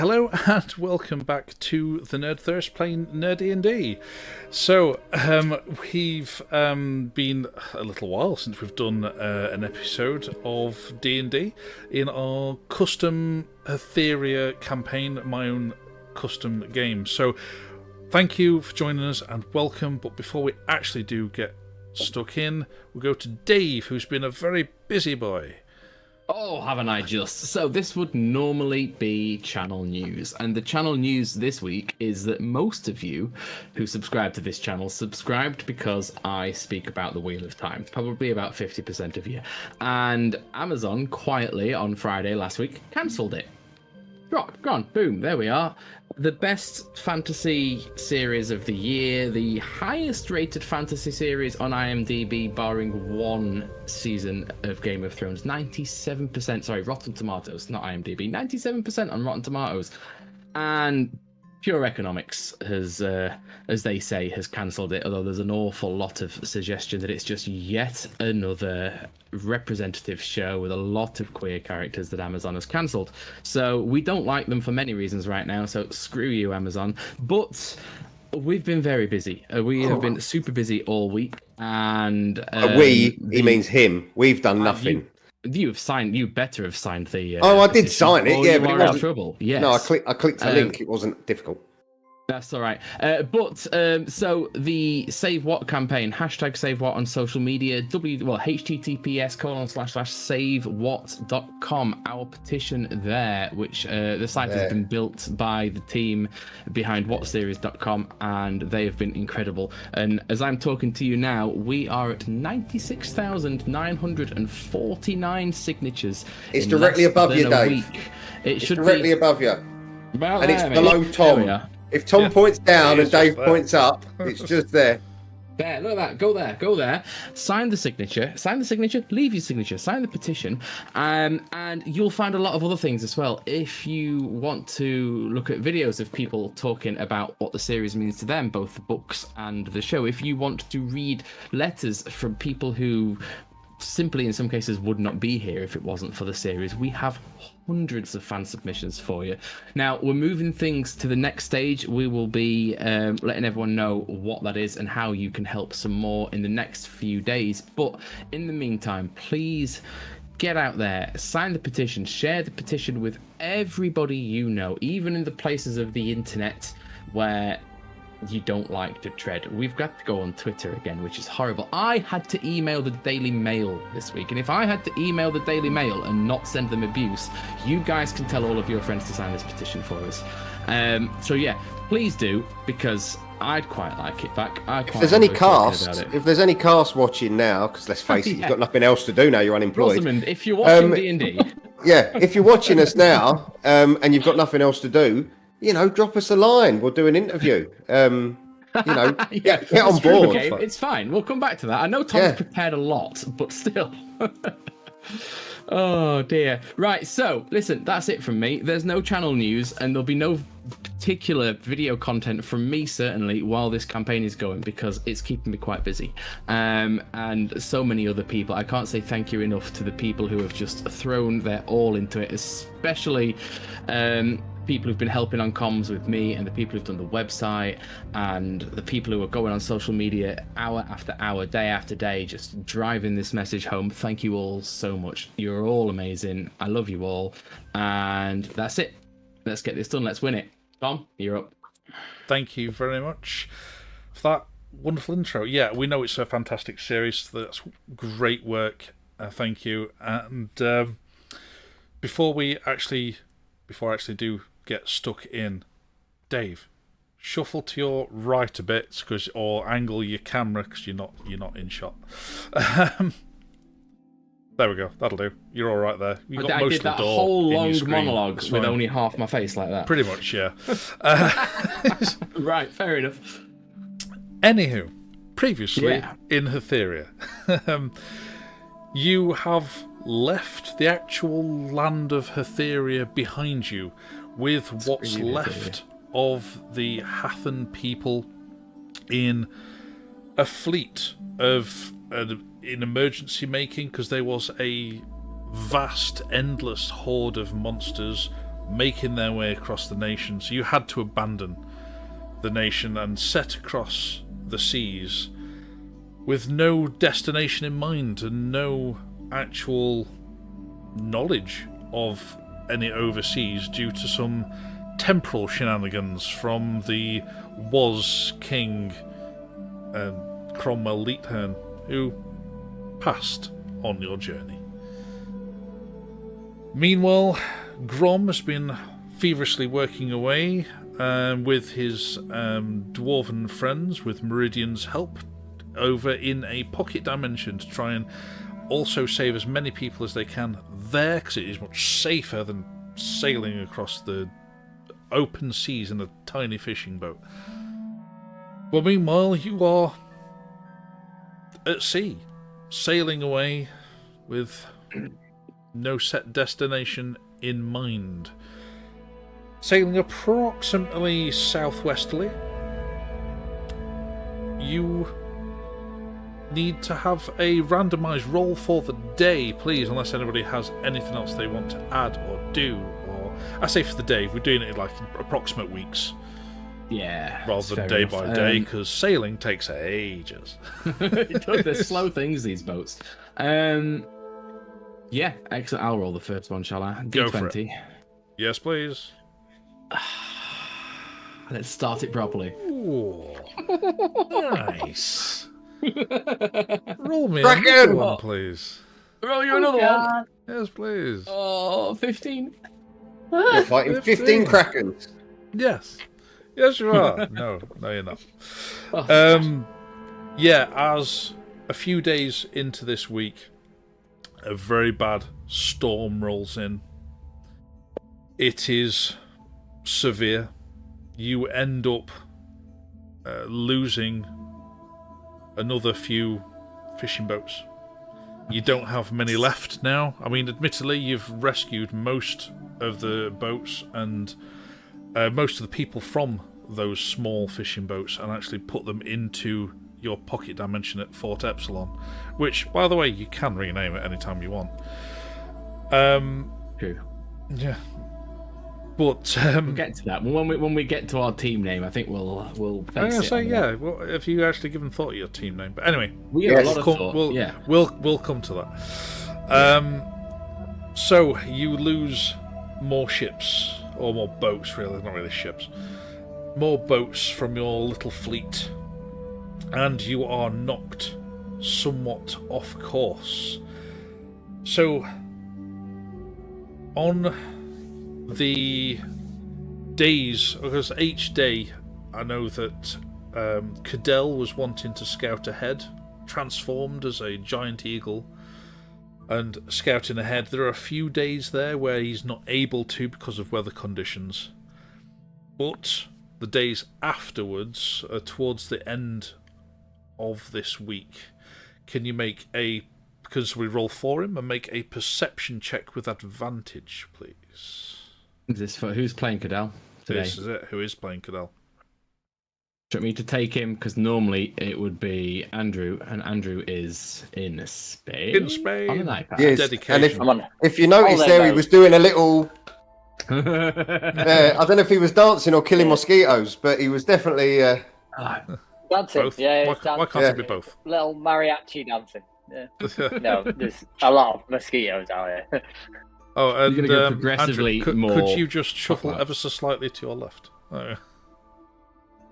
Hello and welcome back to the Nerd Thirst playing NerD&D. So, we've been a little while since we've done an episode of D&D in our custom Hatheria campaign, my own custom game. So, thank you for joining us and welcome, but before we actually do get stuck in, we'll go to Dave, who's been a very busy boy. Oh, haven't I just? So this would normally be channel news, and the channel news this week is that most of you who subscribe to this channel subscribed because I speak about the Wheel of Time, probably about 50% of you, and Amazon quietly on Friday last week cancelled it. Gone, boom, there we are. The best fantasy series of the year, the highest rated fantasy series on IMDb, barring one season of Game of Thrones. 97%, sorry, Rotten Tomatoes, not IMDb, 97% on Rotten Tomatoes. And Pure Economics has, as they say, has cancelled it, although there's an awful lot of suggestion that it's just yet another representative show with a lot of queer characters that Amazon has cancelled. So we don't like them for many reasons right now, so screw you, Amazon. But we've been very busy. We have been super busy all week, and he means him. We've done nothing. You better have signed the. I did sign it. Yeah, but it wasn't trouble. Yes. No, I clicked the link. It wasn't difficult. That's all right. So the Save What campaign, hashtag Save What on social media, https://savewhat.com, our petition there, which the site has been built by the team behind whatseries.com, and they have been incredible. And as I'm talking to you now, we are at 96,949 signatures. It's directly above you, Dave. It's directly above you. About and there, it's below Tom. If Tom points down and Dave points up, it's just there. There, look at that. Go there. Sign the signature, leave your signature, sign the petition, and you'll find a lot of other things as well. If you want to look at videos of people talking about what the series means to them, both the books and the show, if you want to read letters from people who simply in some cases would not be here if it wasn't for the series, we have hundreds of fan submissions for you. Now we're moving things to the next stage. We will be letting everyone know what that is and how you can help some more in the next few days, but in the meantime, please get out there, sign the petition, share the petition with everybody you know, even in the places of the internet where you don't like to tread. We've got to go on Twitter again, which is horrible. I had to email the Daily Mail this week, and if I had to email the Daily Mail and not send them abuse, you guys can tell all of your friends to sign this petition for us. So yeah, please do, because I'd quite like it back. If there's any cast watching now, because let's face it, you've got nothing else to do now, you're unemployed. Rosamund, if you're watching D&D... Yeah, if you're watching us now, and you've got nothing else to do, drop us a line. We'll do an interview. Get on board. Okay, it's fine. We'll come back to that. I know Tom's prepared a lot, but still. Oh, dear. Right, so, listen, that's it from me. There's no channel news, and there'll be no particular video content from me, certainly, while this campaign is going, because it's keeping me quite busy. And so many other people. I can't say thank you enough to the people who have just thrown their all into it, especially... people who've been helping on comms with me, and the people who've done the website, and the people who are going on social media hour after hour, day after day, just driving this message home. Thank you all so much. You're all amazing. I love you all. And that's it. Let's get this done. Let's win it. Tom, you're up. Thank you very much for that wonderful intro. Yeah, we know it's a fantastic series. That's great work. Thank you. And before I actually do get stuck in, Dave, shuffle to your right a bit, or angle your camera because you're not in shot. There we go. That'll do. You're all right there. You got I most did of the that door whole in long your screen. monologue It's with fine. only half my face like that. Pretty much, yeah. Right, fair enough. Anywho, previously in Hatheria, you have left the actual land of Hatheria behind you with what's left of the Hathen people in a fleet of in emergency making, because there was a vast, endless horde of monsters making their way across the nation. So you had to abandon the nation and set across the seas with no destination in mind and no actual knowledge of any overseas due to some temporal shenanigans from the was king Cromwell Leethern, who passed on your journey. Meanwhile, Grom has been feverishly working away with his dwarven friends, with Meridian's help, over in a pocket dimension to try and also save as many people as they can there, because it is much safer than sailing across the open seas in a tiny fishing boat. Well, meanwhile, you are at sea, sailing away with no set destination in mind. Sailing approximately southwesterly, you need to have a randomised roll for the day, please, unless anybody has anything else they want to add or do. Or I say for the day, we're doing it in like approximate weeks. Yeah. Rather than day by day, because sailing takes ages. They're slow things, these boats. Yeah, excellent. I'll roll the first one, shall I? D20. Go for it. Yes, please. Let's start it properly. Ooh, nice. Roll me Kraken! another one, please. Roll you another one. Yes, please. Oh, 15. You're fighting 15 Krakens. Yes. Yes, you are. No, you're not. Oh, yeah, as a few days into this week, a very bad storm rolls in. It is severe. You end up losing another few fishing boats. You don't have many left now. I mean, admittedly, you've rescued most of the boats and most of the people from those small fishing boats and actually put them into your pocket dimension at Fort Epsilon, which, by the way, you can rename it anytime you want. True. Yeah. But we'll get to that. When we get to our team name, I think we'll I'm base gonna it say, on yeah. Well, have you actually given thought to your team name? But anyway, we have a lot of thought. Yeah. We'll come to that. So you lose more ships, or more boats, really, not really ships. More boats from your little fleet, and you are knocked somewhat off course. So, on the days, because each day I know that Cadell was wanting to scout ahead, transformed as a giant eagle and scouting ahead. There are a few days there where he's not able to because of weather conditions, but the days afterwards, towards the end of this week, can you make a, because we roll for him, and make a perception check with advantage, please? Is this for who's playing Cadell today? This is it. Who is playing Cadell? Do you want me to take him? Because normally it would be Andrew, and Andrew is in Spain. In Spain. On an iPad. Yes, Dedication. and if you notice there, he was doing a little... I don't know if he was dancing or killing mosquitoes, but he was definitely... Dancing, Both. yeah. Why can't it be both? Little mariachi dancing. Yeah. No, there's a lot of mosquitoes out here. Oh, and You're gonna go progressively Andrew, could more you just shuffle popular. ever so slightly to your left? Oh.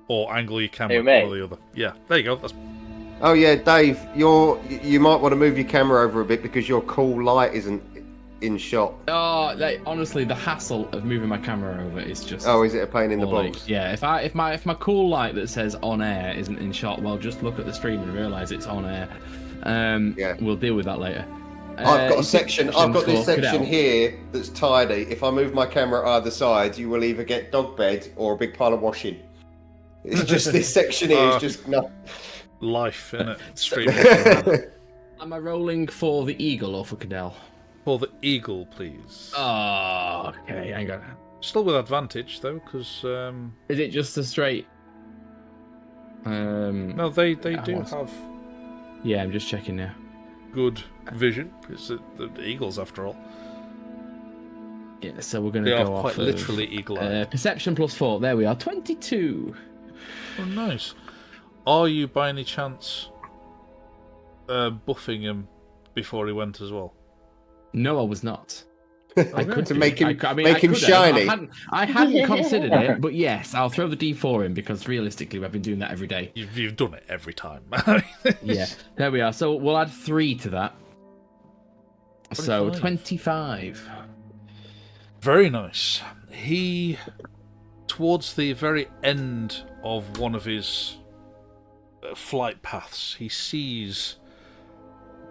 Or angle your camera Who, me? one or the other. Yeah, there you go. That's... Oh yeah, Dave, you might want to move your camera over a bit because your cool light isn't in shot. Oh, honestly, the hassle of moving my camera over is just. Oh, is it a pain in the like, balls? yeah, if my cool light that says on air isn't in shot, well, just look at the stream and realise it's on air. Yeah. We'll deal with that later. I've got a section. I've got this for section Cadell. here that's tidy. If I move my camera either side, you will either get dog bed or a big pile of washing. It's just this section here is just no. Life, innit? Stream. Am I rolling for the eagle or for Cadell? For the eagle, please. Oh, okay, hang on. Still with advantage, though, because... Is it just a straight? No, they do was- have Yeah, I'm just checking now. good vision. It's the eagles, after all. Yeah, so we're going They to are go quite off literally of, eagle-eyed. perception +4. There we are, 22. Oh, nice. Are you, by any chance, buffing him before he went as well? No, I was not. I Okay. could To do. make him I mean, make I him could have. shiny. I hadn't considered it, but yes, I'll throw the D4 in because realistically, we've been doing that every day. You've done it every time. Yeah, there we are. So we'll add 3 to that. So 25. 25. Very nice. He, towards the very end of one of his flight paths, he sees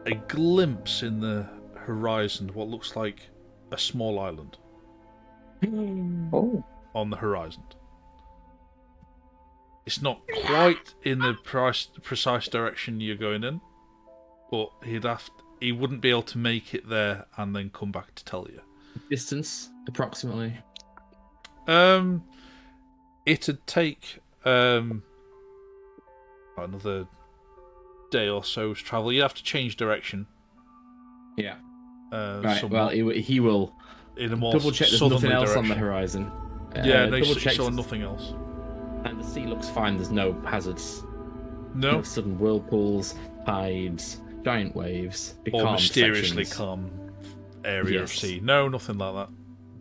a glimpse in the horizon, what looks like a small island Oh. on the horizon. It's not quite in the precise direction you're going in, but he wouldn't be able to make it there and then come back to tell you. Distance, approximately. It'd take another day or so's travel. You'd have to change direction. Yeah. Right. Well, somewhat he will in a more double check there's southerly nothing else on the direction. horizon. Yeah, no, double he check saw nothing else. and the sea looks fine. There's no hazards. No, No sudden whirlpools, tides, giant waves, big or calm mysteriously sections. calm area of Yes. sea. No, nothing like that.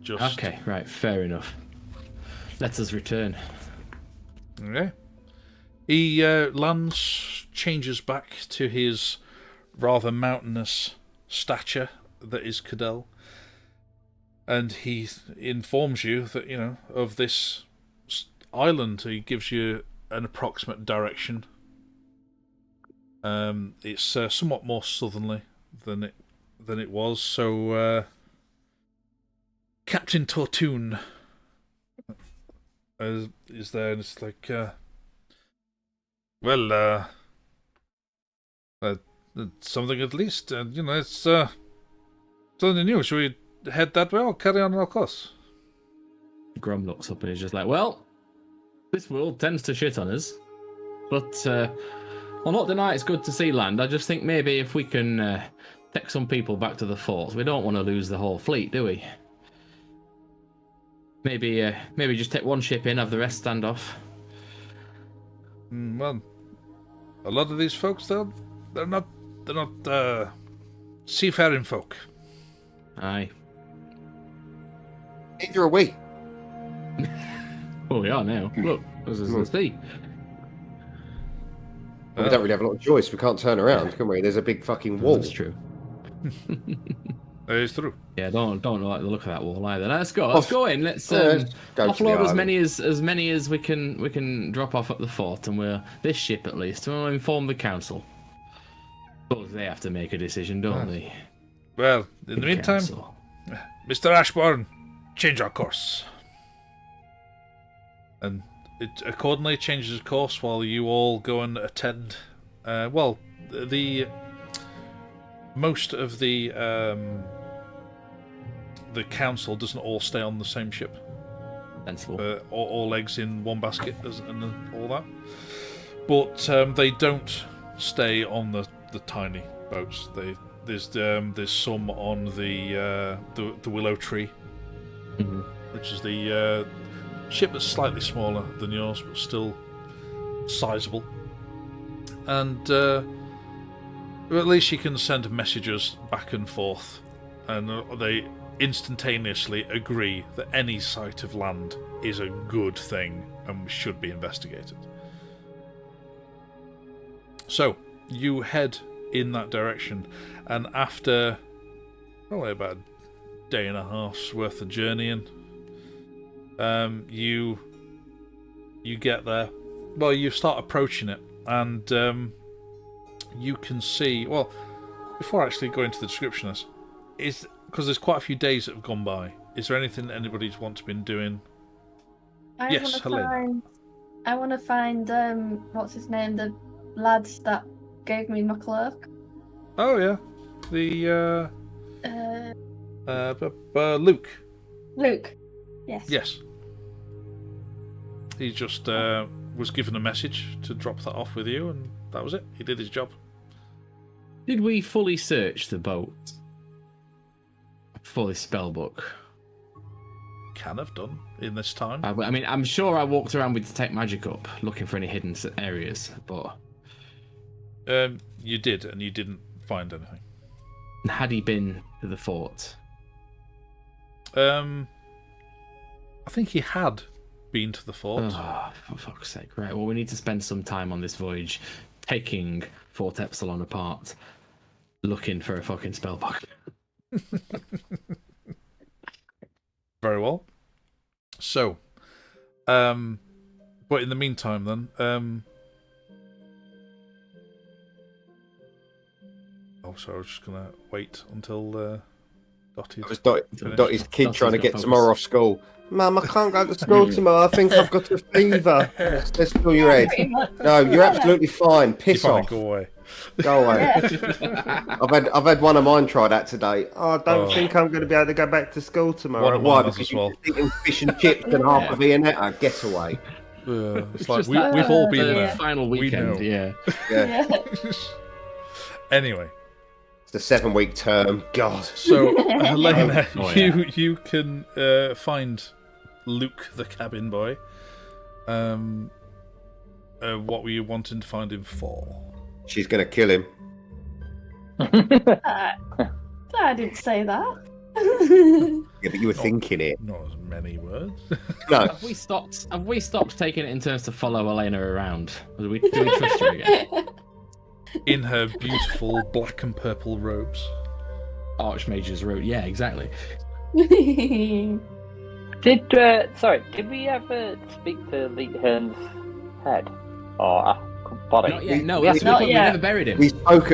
Just Okay, right, fair enough. Let us return. Okay. He lands, changes back to his rather mountainous stature that is Cadell, and he informs you that, of this island. He gives you an approximate direction. It's somewhat more southerly than it was. So, Captain Tortoon is there, and it's like, something at least. And it's something new. Should we head that way or carry on our course? Grom looks up and he's just like, well, this world tends to shit on us, but I'll not deny it's good to see land. I just think maybe if we can take some people back to the fort, we don't want to lose the whole fleet, do we? Maybe just take one ship in, have the rest stand off. Well, a lot of these folks, they're not seafaring folk. Aye. Neither are we. Well, we are now. Look, there's the sea. We don't really have a lot of choice. We can't turn around, can we? There's a big fucking wall. That's true. That is true. Yeah, don't like the look of that wall either. Let's go. Let's go in. Let's go to the offload as island. many as we can drop off at the fort, and this ship at least. We'll inform the council. But they have to make a decision, don't they? Well, in the meantime, Council. Mr. Ashbourne, change our course. And it accordingly changes course while you all go and attend. The most of the council doesn't all stay on the same ship. Sensible. All eggs in one basket and all that. But they don't stay on the tiny boats. There's some on the Willow Tree, Mhm. which is the ship that's slightly smaller than yours, but still sizable. And at least you can send messages back and forth, and they instantaneously agree that any sight of land is a good thing and should be investigated. So you head in that direction, and after probably about a day and a half's worth of journeying, you get there. Well, you start approaching it, and you can see. Well, before actually going to the description, because there's quite a few days that have gone by. Is there anything anybody's want to been doing? Yes, Helena. I want to find what's his name, the lads that gave me my cloak. Oh yeah, the Luke. Luke. Yes. Yes. He just was given a message to drop that off with you, and that was it. He did his job. Did we fully search the boat? Fully spellbook. can have done in this time. I mean, I'm sure I walked around with Detect Magic up, looking for any hidden areas, but... You did, and you didn't find anything. Had he been to the fort? I think he had been to the fort. Oh, for fuck's sake. Right, well, we need to spend some time on this voyage taking Fort Epsilon apart, looking for a fucking spellbook. Very well. So, but in the meantime, then, so I was just gonna wait until Dottie. It was Dottie's kid Dottie's trying to got get focus. tomorrow off school. Mum, I can't go to school tomorrow. I think I've got a fever. Let's fill your head. Pretty much. No, you're absolutely fine. Piss Fine, off. go away. Go away. Yeah. I've had one of mine try that today. Oh, I don't think I'm going to be able to go back to school tomorrow. One of Why? mine has Because as well. you're eating fish and chips and half a Viennetta. Get away. It's like just we've all been The there. final We weekend, know. yeah. Yeah. Yeah. Anyway, It's the 7-week term. God. so Helena, Oh, yeah. you can find Luke the cabin boy. What were you wanting to find him for? She's going to kill him. I didn't say that. Yeah, but you were thinking it. Not as many words. No. Have we stopped taking it in turns to follow Elena around? Do we trust her again? In her beautiful black and purple robes. Archmage's road. Yeah, exactly. Did we ever speak to Leethern's head or body? Not yet. No, we- that's Not we yet. never buried him.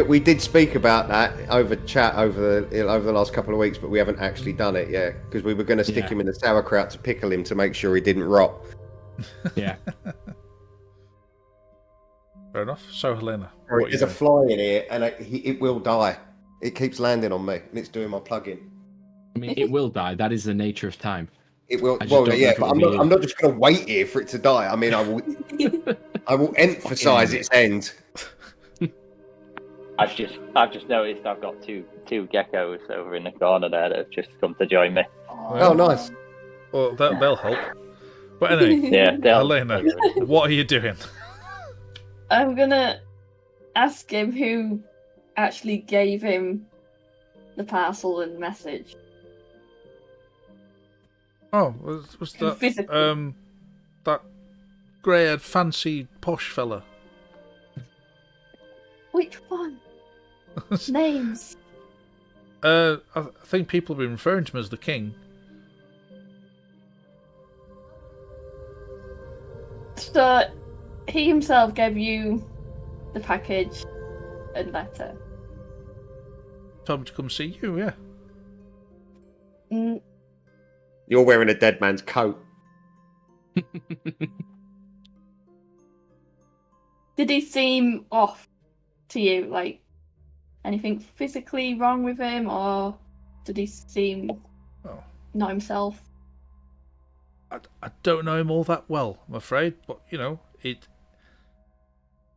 We did speak about that over chat over the last couple of weeks, but we haven't actually done it yet because we were going to stick Yeah. him in the sauerkraut to pickle him to make sure he didn't rot. Yeah. Fair enough. So Helena, what are you There's a doing? fly in here, and it will die. It keeps landing on me, and it's doing my plug-in. I mean, it will die. That is the nature of time. It will. I just Well, don't know yeah, if it but will be- I'm not just going to wait here for it to die. I mean, I will emphasise its end. I've just noticed I've got two geckos over in the corner there that have just come to join me. Oh, nice. Well, they'll help. But anyway, Yeah, Helena, what are you doing? I'm gonna ask him who actually gave him the parcel and message. Oh, was that Physically. that grey-haired, fancy, posh fella? Which one? Names. I think people have been referring to him as the king. So he himself gave you the package and letter. Told me to come see you. Yeah. Mm, You're wearing a dead man's coat. did he seem off to you? Like anything physically wrong with him, or did he seem Oh. not himself? I don't know him all that well, I'm afraid, but it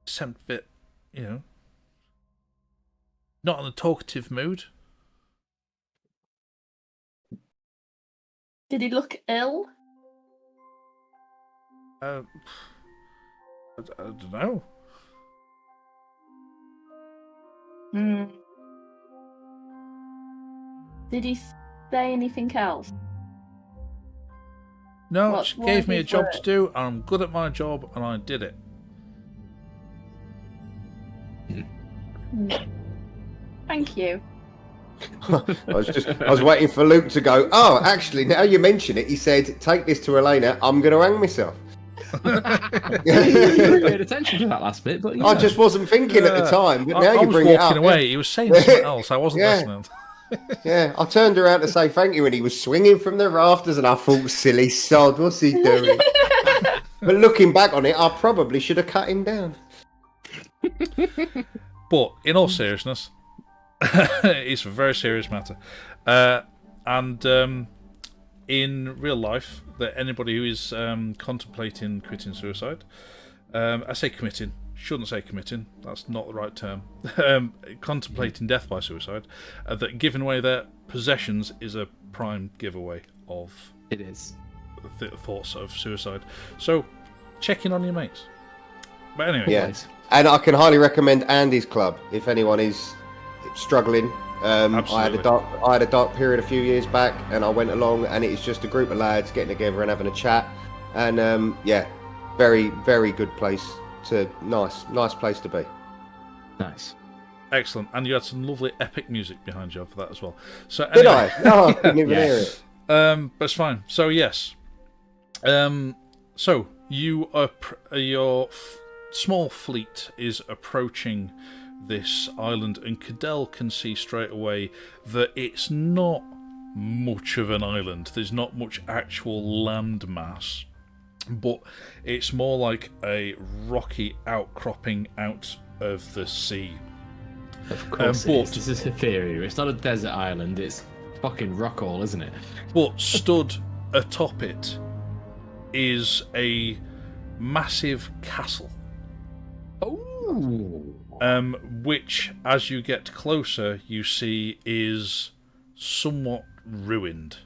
seemed a bit, not in a talkative mood. Did he look ill? I don't know. Hmm. Did he say anything else? No, What- she what gave me a is job it? to do, and I'm good at my job, and I did it. Hmm. Thank you. I was waiting for Luke to go. Oh, actually, now you mention it, he said, "Take this to Elena. I'm going to hang myself." You paid attention to that last bit, but I just wasn't thinking at the time, but now I you was bring it walking up. away. He was saying something else. I wasn't Yeah. listening. Yeah, I turned around to say thank you, and he was swinging from the rafters, and I thought, silly sod, what's he doing? But looking back on it, I probably should have cut him down. But in all seriousness, it's a very serious matter. And in real life, that anybody who is contemplating quitting suicide, I say committing, shouldn't say committing, that's not the right term, contemplating death by suicide, that giving away their possessions is a prime giveaway of it is. thoughts of suicide. So, check in on your mates. But anyway, Yeah. And I can highly recommend Andy's club if anyone is struggling. I had a dark period a few years back, and I went along, and it's just a group of lads getting together and having a chat. And very, very good place nice place to be. Nice. Excellent. And you had some lovely epic music behind you for that as well. So Did anyway, I? No, I couldn't even hear it. but it's fine. So yes. So you are your small fleet is approaching this island, and Cadell can see straight away that it's not much of an island. There's not much actual land mass, but it's more like a rocky outcropping out of the sea. Of course it is. This is Hatheria. It's not a desert island, it's fucking rockall, isn't it? But stood atop it is a massive castle. Oh. Which, as you get closer, you see is somewhat ruined.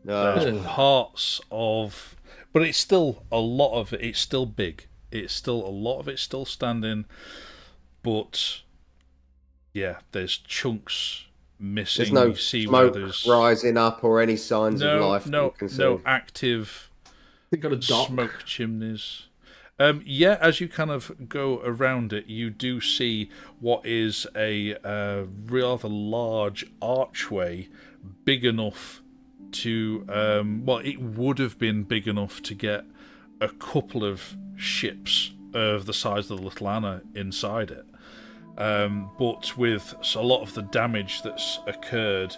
There's parts of... But it's still a lot of it. It's still big. It's still a lot of it still standing. But, yeah, there's chunks missing. There's no you see smoke where there's... rising up or any signs of life. No active Got a dock. smoke chimneys. As you kind of go around it, you do see what is a rather large archway, big enough to... it would have been big enough to get a couple of ships of the size of the Little Anna inside it. But with a lot of the damage that's occurred,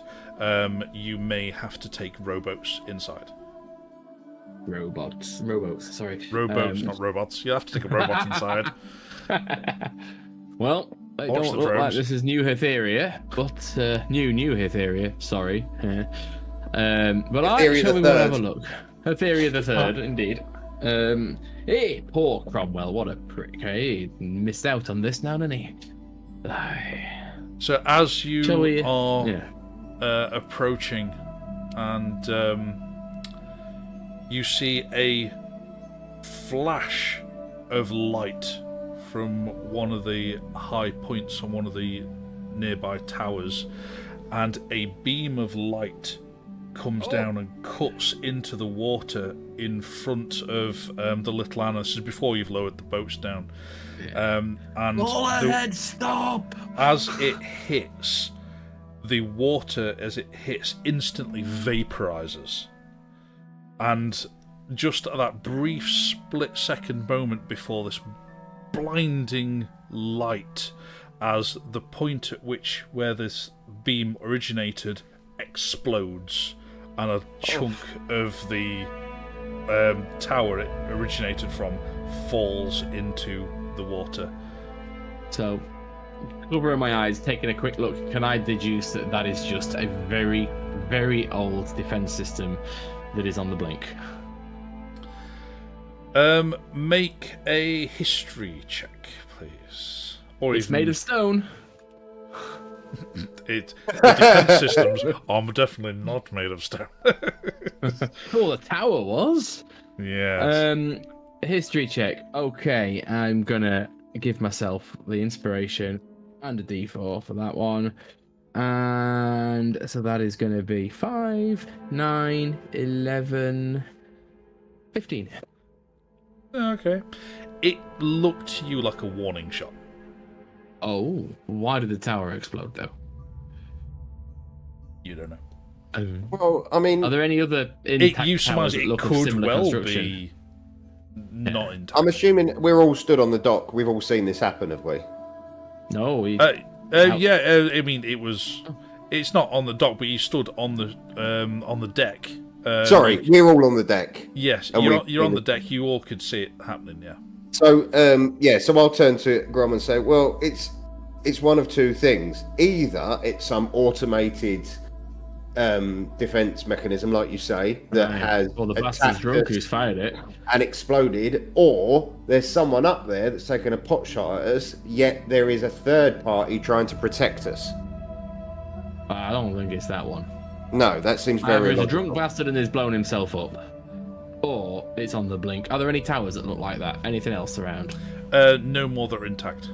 you may have to take rowboats inside. Rowboats, sorry. Rowboats, not robots. You have to take a robot inside. Well, they Watch don't the look drones. like this is new Hatheria, but new Hatheria, sorry. But Hatheria shall we the want to have Third. a look? Hatheria the Third, indeed. Hey, poor Cromwell, what a prick. He missed out on this now, didn't he? Aye. So as you Shall we? are Yeah. approaching, and you see a flash of light from one of the high points on one of the nearby towers, and a beam of light comes down and cuts into the water in front of the Little Anna. This is before you've lowered the boats down. And All ahead, stop! as it hits, the water, as it hits, instantly vaporizes. And just at that brief split-second moment before this blinding light, as the point at where this beam originated explodes, and a chunk of the tower it originated from falls into the water. So, covering my eyes, taking a quick look, can I deduce that that is just a very, very old defense system that is on the blink? Make a history check, please. Or It's made of stone. The defense systems are definitely not made of stone. Cool, the tower was. Yes. History check. Okay, I'm gonna give myself the inspiration and a D4 for that one. And so that is gonna be 5, 9, 11, 15. Okay. It looked to you like a warning shot. Oh, why did the tower explode though? You don't know. Well, I mean, Are there any other intact You towers surmise that it look of could similar well construction? be not intact. I'm assuming we're all stood on the dock. We've all seen this happen, have we? No, we. I mean, it was. It's not on the dock, but you stood on the deck. Sorry, we're all on the deck. Yes, And you're on the deck. You all could see it happening. Yeah. So, so I'll turn to Grom and say, well, it's one of two things. Either it's some automated defense mechanism, like you say, that has Well, the bastard's attacked drunk us who's fired it. and exploded, or there's someone up there that's taken a pot shot at us, yet there is a third party trying to protect us. I don't think it's that one. No, that seems Either very he's a logical. drunk bastard and has blown himself up, or it's on the blink. Are there any towers that look like that? Anything else around? No more that are intact.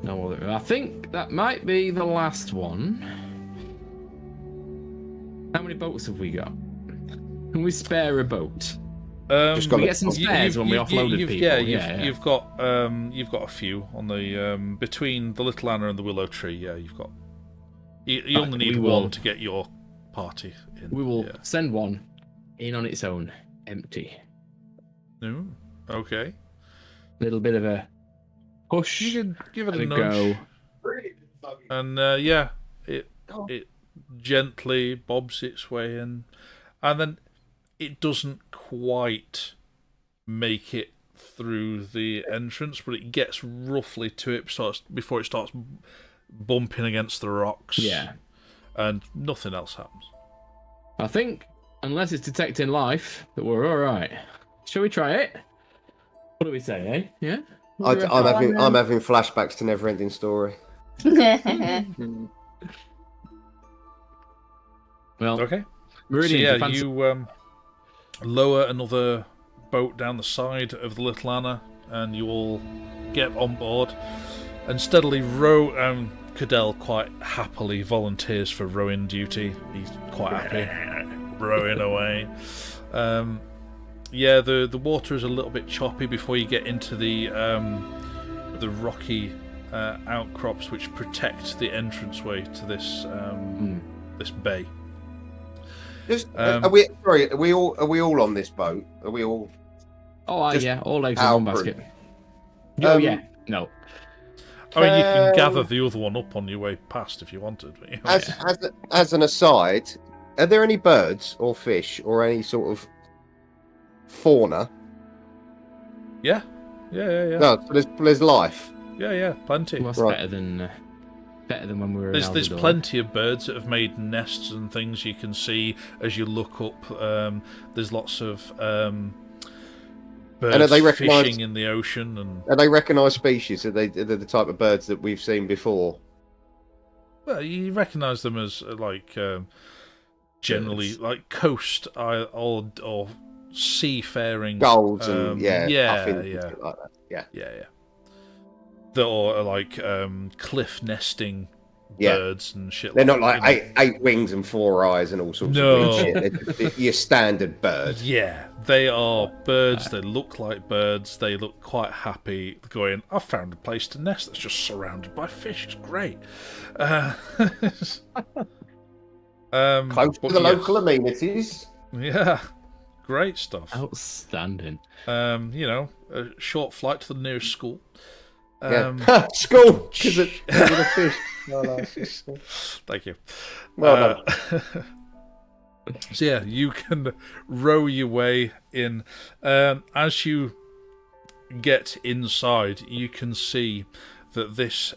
No other. I think that might be the last one. How many boats have we got? Can we spare a boat? Just got We get some spares when we offloaded people. Yeah, you've got a few on the between the Little Anna and the Willow Tree. Yeah, you've got. You only need one to get your party in. We will send one in on its own, empty. No, okay. Little bit of a push. You can give it a and nudge. go. And it gently bobs its way in, and then it doesn't quite make it through the entrance, but it gets roughly to it before it starts bumping against the rocks. Yeah. And nothing else happens. I think, unless it's detecting life, that we're all right. Shall we try it? What do we say, eh? Yeah. I'm having flashbacks to Neverending Story. Well, Okay. Meridian, so you lower another boat down the side of the Little Anna, and you all get on board and steadily row. Cadell quite happily volunteers for rowing duty. He's quite happy rowing away. The water is a little bit choppy before you get into the rocky outcrops which protect the entranceway to this this bay. Are we all on this boat? Are we all? Oh, just yeah, all eggs in one basket. Oh, yeah, no. I mean, you can gather the other one up on your way past if you wanted. As an aside, are there any birds or fish or any sort of fauna? Yeah. No, there's life. Yeah, plenty. Well, that's better than when we were. There's plenty of birds that have made nests and things you can see as you look up. There's lots of birds and are they fishing in the ocean. And are they recognised species? Are they the type of birds that we've seen before? Well, you recognise them as generally birds. like coast or seafaring Gulls and puffins and stuff like that. Yeah. Or like cliff nesting birds and shit. They're not like eight wings and 4 eyes and all sorts of shit. They're your standard bird. Yeah, they are birds. They look like birds. They look quite happy going, I've found a place to nest that's just surrounded by fish. It's great. Close to the local amenities. Yeah, great stuff. Outstanding. A short flight to the nearest school. School because of the fish. Thank you. Well done. So yeah, you can row your way in. As you get inside, you can see that this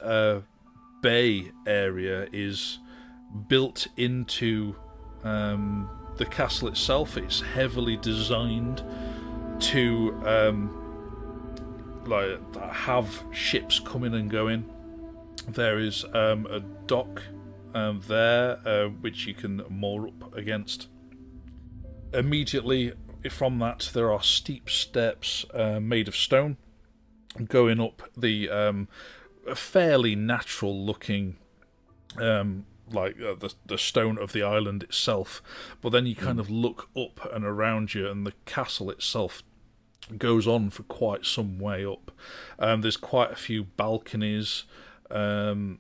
bay area is built into the castle itself. It's heavily designed to have ships coming and going. There is a dock there which you can moor up against. Immediately from that there are steep steps made of stone going up the fairly natural looking the stone of the island itself, but then you kind of look up and around you and the castle itself goes on for quite some way up. There's quite a few balconies, and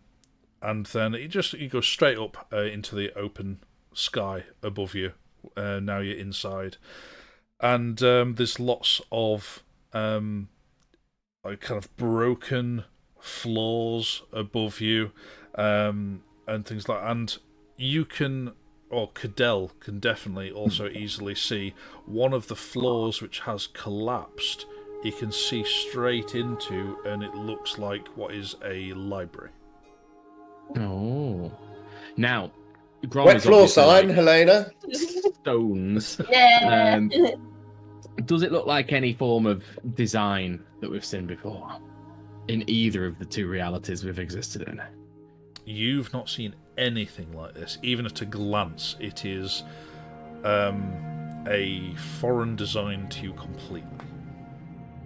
then you go straight up into the open sky above you. Now you're inside, and there's lots of kind of broken floors above you, and things like. And you can. Or Cadell can definitely also easily see one of the floors which has collapsed. You can see straight into, and it looks like what is a library. Oh, now wet floor sign, Helena. Stones. Yeah. Does it look like any form of design that we've seen before in either of the two realities we've existed in? You've not seen anything like this, even at a glance. It is a foreign design to you completely.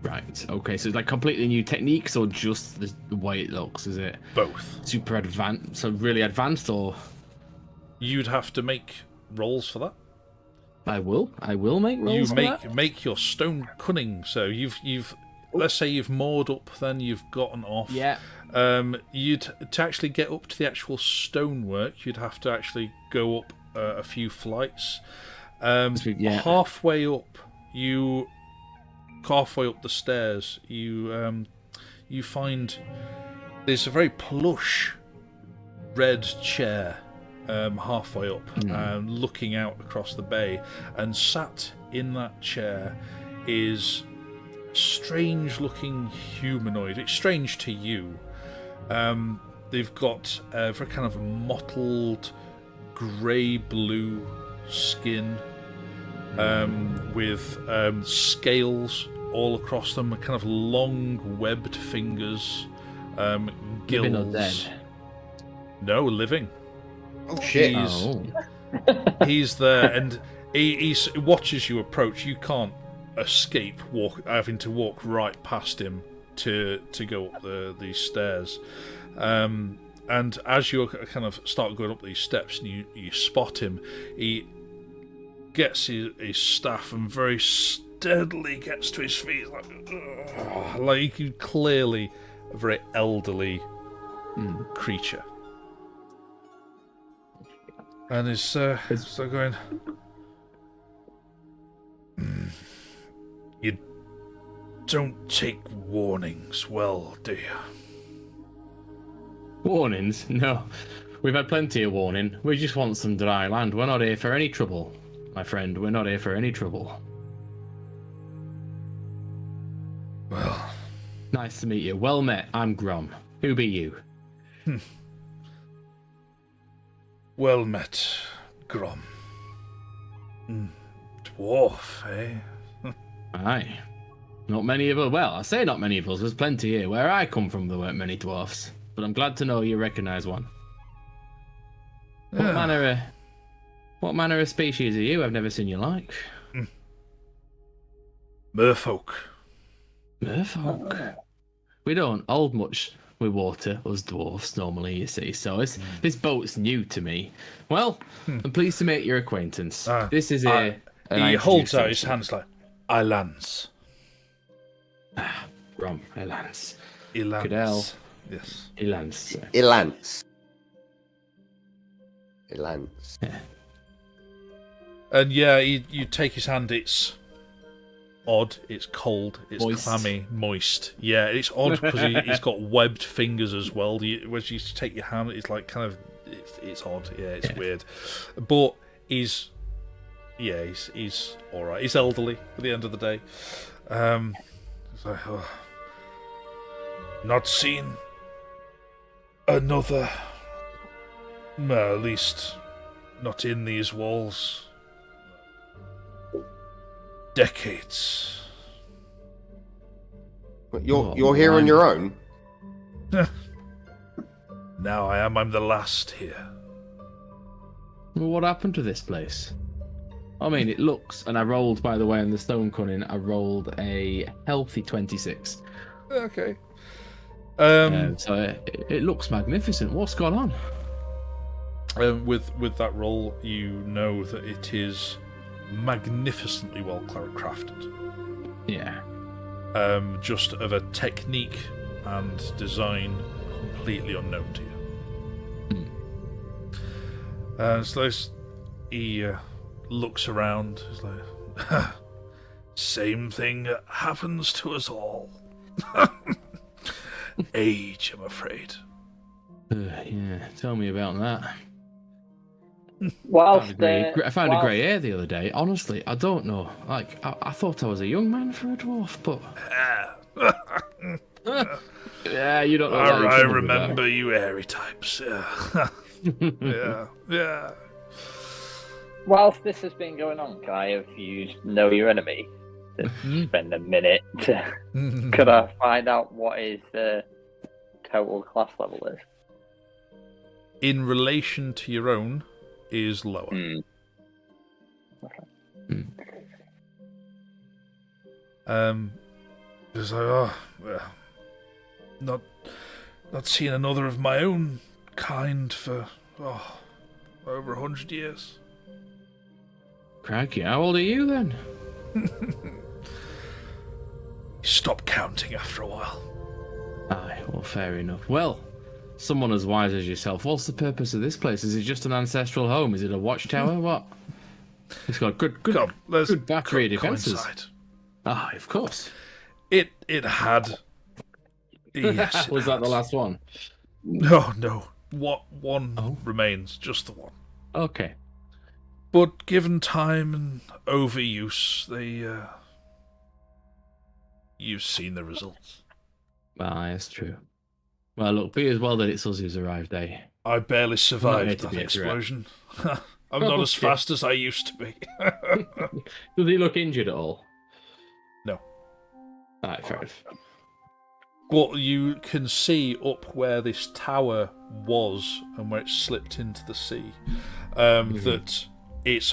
Right. Okay. So it's like completely new techniques, or just the way it looks? Is it Both. super advanced? So really advanced, or You'd have to make rolls for that. I will make rolls for that. Make your stone cunning. So you've let's say you've moored up, then you've gotten off. Yeah. You'd to actually get up to the actual stonework, you'd have to actually go up a few flights. Halfway up the stairs, you find there's a very plush red chair halfway up, looking out across the bay, and sat in that chair is a strange-looking humanoid. It's strange to you. They've got a very kind of mottled grey-blue skin with scales all across them, kind of long webbed fingers, gills. Living or dead? No, living. Oh shit! He's there, and he watches you approach. You can't escape having to walk right past him to go up these stairs. And as you kind of start going up these steps, and you spot him, he gets his staff and very steadily gets to his feet, like clearly a very elderly creature. And is so going. You don't take warnings well, do you? Warnings? No. We've had plenty of warning. We just want some dry land. We're not here for any trouble, my friend. We're not here for any trouble. Well, nice to meet you. Well met. I'm Grom. Who be you? Well met, Grom. Dwarf, eh? Aye. Not many of us. Well, I say not many of us. There's plenty here. Where I come from, there weren't many dwarfs. But I'm glad to know you recognise one. What manner of species are you? I've never seen you like. Merfolk. Merfolk. We don't hold much with water, us dwarfs, normally, you see. So this boat's new to me. Well, I'm pleased to make your acquaintance. This is he holds out his hands like, Ilans. Rom, Ilans. Ilans. Yes. Ilans. Ilans. Yeah. And yeah, you take his hand, it's odd, it's cold, it's moist. clammy, moist. Yeah, it's odd because he's got webbed fingers as well. When you take your hand, it's like kind of, it's odd. Yeah, it's weird. But he's all right. He's elderly at the end of the day. It's like, not seen another. Well, at least not in these walls. Decades. You're here on your own? Now I'm the last here. Well, what happened to this place? I mean, it looks, and I rolled, by the way, on the stone cunning, I rolled a healthy 26. Okay. So it looks magnificent. What's going on? With that roll, you know that it is magnificently well crafted. Yeah. Just of a technique and design completely unknown to you. So he looks around. He's like, same thing happens to us all. Age, I'm afraid. Yeah, tell me about that. I found a grey hair the other day. Honestly, I don't know. Like, I thought I was a young man for a dwarf, but yeah, you don't know. I remember you hairy types. Yeah, yeah. Whilst this has been going on, can I have used Know Your Enemy to spend a minute? Could I find out what his total class level is? In relation to your own, is lower. Okay. Because not seen another of my own kind for over 100 years. Crikey, how old are you then? Stop counting after a while. Aye, well, fair enough. Well, someone as wise as yourself, what's the purpose of this place? Is it just an ancestral home? Is it a watchtower? What? It's got good battery defenses. Ah, of course. It had. Yes, was that the last one? No. One remains, just the one. Okay. But given time and overuse, you've seen the results. Aye, that's true. Well, look, be as well that it's us who's arrived, eh? I barely survived that explosion. I'm not as fast as I used to be. Does he look injured at all? No. Alright, fair enough. But you can see up where this tower was and where it slipped into the sea, that it's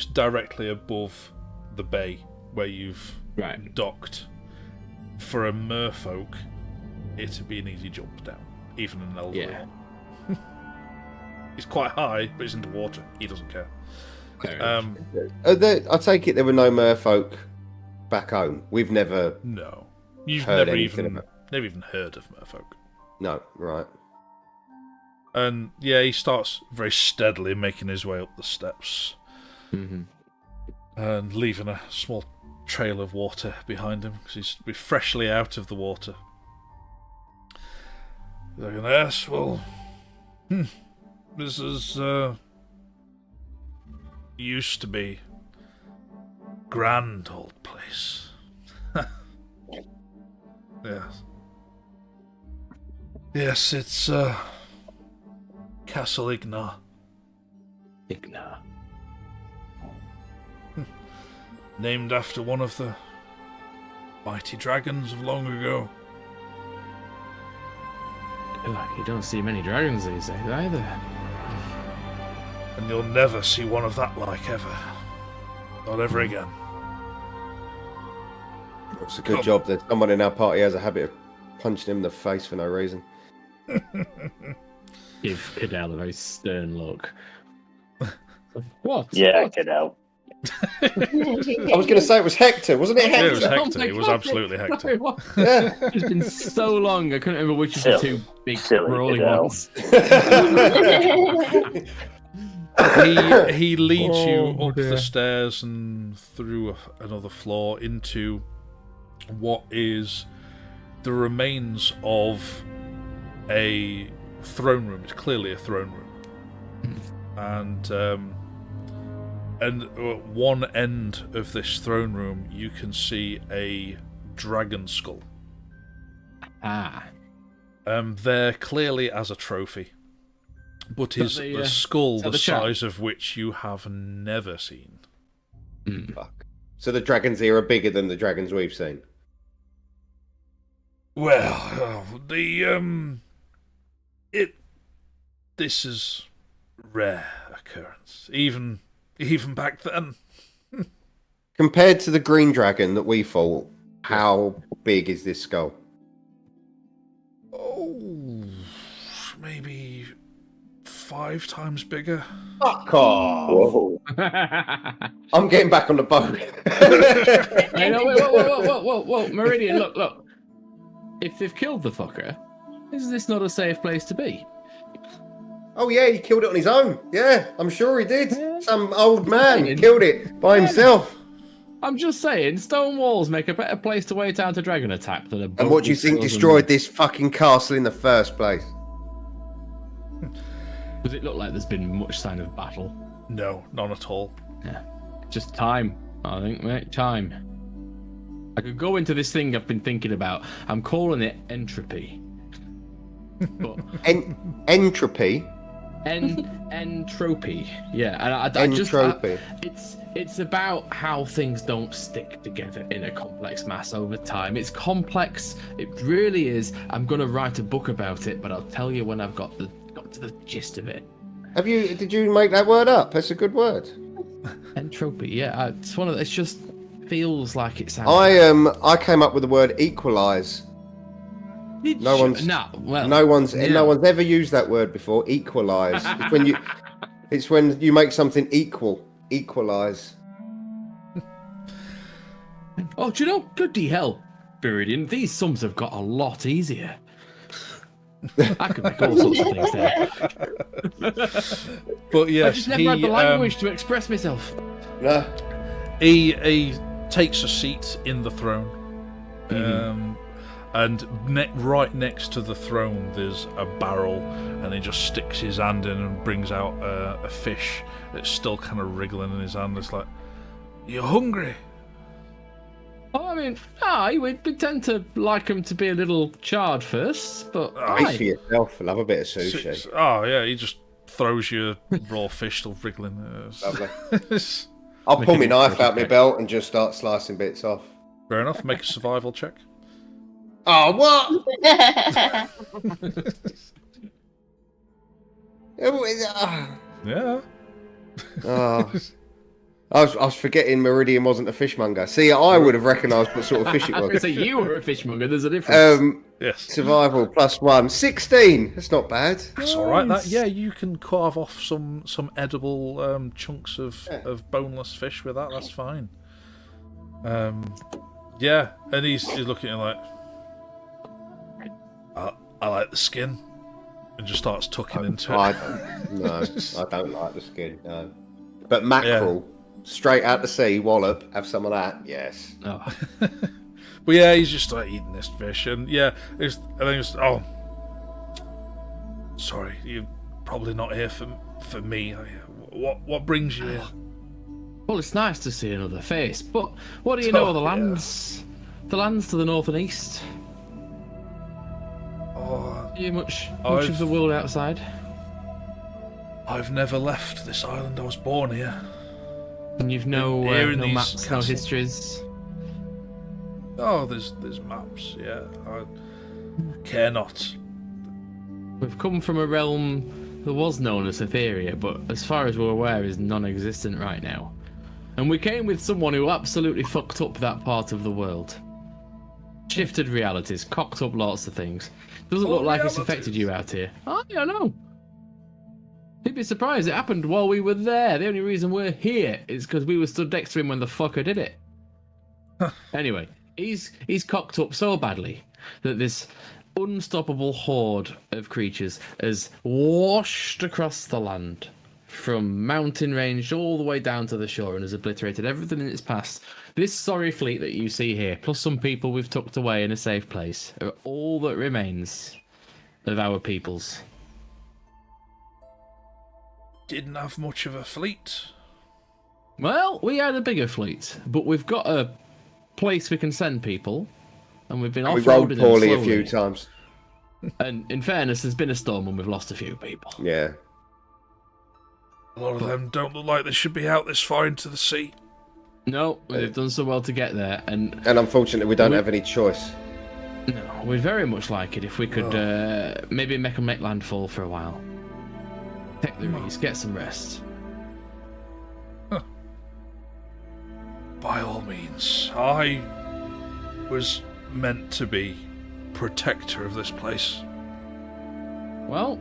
directly above the bay where you've docked. For a merfolk, it'd be an easy jump down, even an elder one. It's quite high, but it's into water. He doesn't care. I take it there were no merfolk back home. We've never. No. You've never even heard of merfolk. No, right. And he starts very steadily making his way up the steps, and leaving a small trail of water behind him because he's freshly out of the water. They're going, yes, well, this is used to be grand old place. Yes, it's Castle Ignar. Named after one of the mighty dragons of long ago. You don't see many dragons these days either. And you'll never see one of that like ever. Not ever again. It's a good job that someone in our party has a habit of punching him in the face for no reason. Give Cadell a very stern look. What? Yeah, what? Cadell. I was going to say it was Hector, wasn't it? It was Hector. Hector. It was absolutely Hector. Yeah. It's been so long, I couldn't remember which of the two big brawly Cadell. ones. He leads you up the stairs and through another floor into what is the remains of a throne room. It's clearly a throne room, and at one end of this throne room you can see a dragon skull. There clearly as a trophy, but is a skull the size of which you have never seen. Fuck. So the dragons here are bigger than the dragons we've seen. Well, this is rare occurrence, even back then. Compared to the green dragon that we fought, how big is this skull? Oh, maybe 5 times bigger. Fuck off! Whoa. I'm getting back on the boat. Hey, no, whoa, Meridian, look. If they've killed the fucker, is this not a safe place to be? Oh yeah, he killed it on his own. Yeah, I'm sure he did. Some old man killed it by himself. I'm just saying, stone walls make a better place to wait out a dragon attack than a boat. And what do you think destroyed this fucking castle in the first place? Does it look like there's been much sign of battle? No, none at all. Yeah, just time, I think, mate. Time. I could go into this thing I've been thinking about. I'm calling it entropy. But Entropy? Entropy. Yeah, and I Entropy. It's about how things don't stick together in a complex mass over time. It's complex. It really is. I'm gonna write a book about it, but I'll tell you when I've got to the gist of it. Did you make that word up? That's a good word. Entropy. Yeah, it's one of. It's just feels like it sounds. I came up with the word equalise. No one's ever used that word before. Equalise. It's when you make something equal. Equalise. Oh, do you know? Bloody hell, Viridian, these sums have got a lot easier. I could make all sorts of things there. But yes, I just never had the language to express myself. No. He takes a seat in the throne. And right next to the throne there's a barrel, and he just sticks his hand in and brings out a fish that's still kind of wriggling in his hand. It's like, "You hungry?" Oh, I mean, we tend to like them to be a little charred first, but Eat for yourself. Love a bit of sushi. Oh yeah, he just throws you raw fish still wriggling. Lovely. I'll pull my knife out my belt and just start slicing bits off. Fair enough. Make a survival check. Oh, what? Yeah. Oh. I was forgetting Meridian wasn't a fishmonger. See, I would have recognised what sort of fish it was. I was going to say you were a fishmonger. There's a difference. Yes. Survival +1, 16. That's not bad. That's all right. You can carve off some edible chunks of boneless fish with that. That's fine. Yeah, and he's looking at it like, I like the skin, and just starts tucking into it. I don't like the skin. No. But mackerel, straight out the sea, wallop. Have some of that. Yes. Oh. But yeah, he's just like eating this fish, and sorry, you're probably not here for me. What brings you here? Well, it's nice to see another face, but what do you know of the lands? The lands to the north and east. Are you much of the world outside? I've never left this island. I was born here. And you've no maps, no histories? Oh, there's maps, yeah. I care not. We've come from a realm that was known as Hatheria, but as far as we're aware is non-existent right now. And we came with someone who absolutely fucked up that part of the world. Shifted realities, cocked up lots of things. Doesn't look like it's affected you out here. Oh, yeah, I know. You'd be surprised. It happened while we were there. The only reason we're here is because we were stood next to him when the fucker did it. Anyway, he's cocked up so badly that this unstoppable horde of creatures has washed across the land from mountain range all the way down to the shore and has obliterated everything in its past. This sorry fleet that you see here, plus some people we've tucked away in a safe place, are all that remains of our peoples. Didn't have much of a fleet. Well, we had a bigger fleet, but we've got a place we can send people, and we've been off-roading them slowly. We rolled poorly a few times. And in fairness, there's been a storm and we've lost a few people. Yeah. A lot of them don't look like they should be out this far into the sea. No, they've done so well to get there, and unfortunately, we don't have any choice. No, we'd very much like it if we could maybe make landfall for a while. Take the reeds, get some rest. Huh. By all means, I was meant to be protector of this place. Well,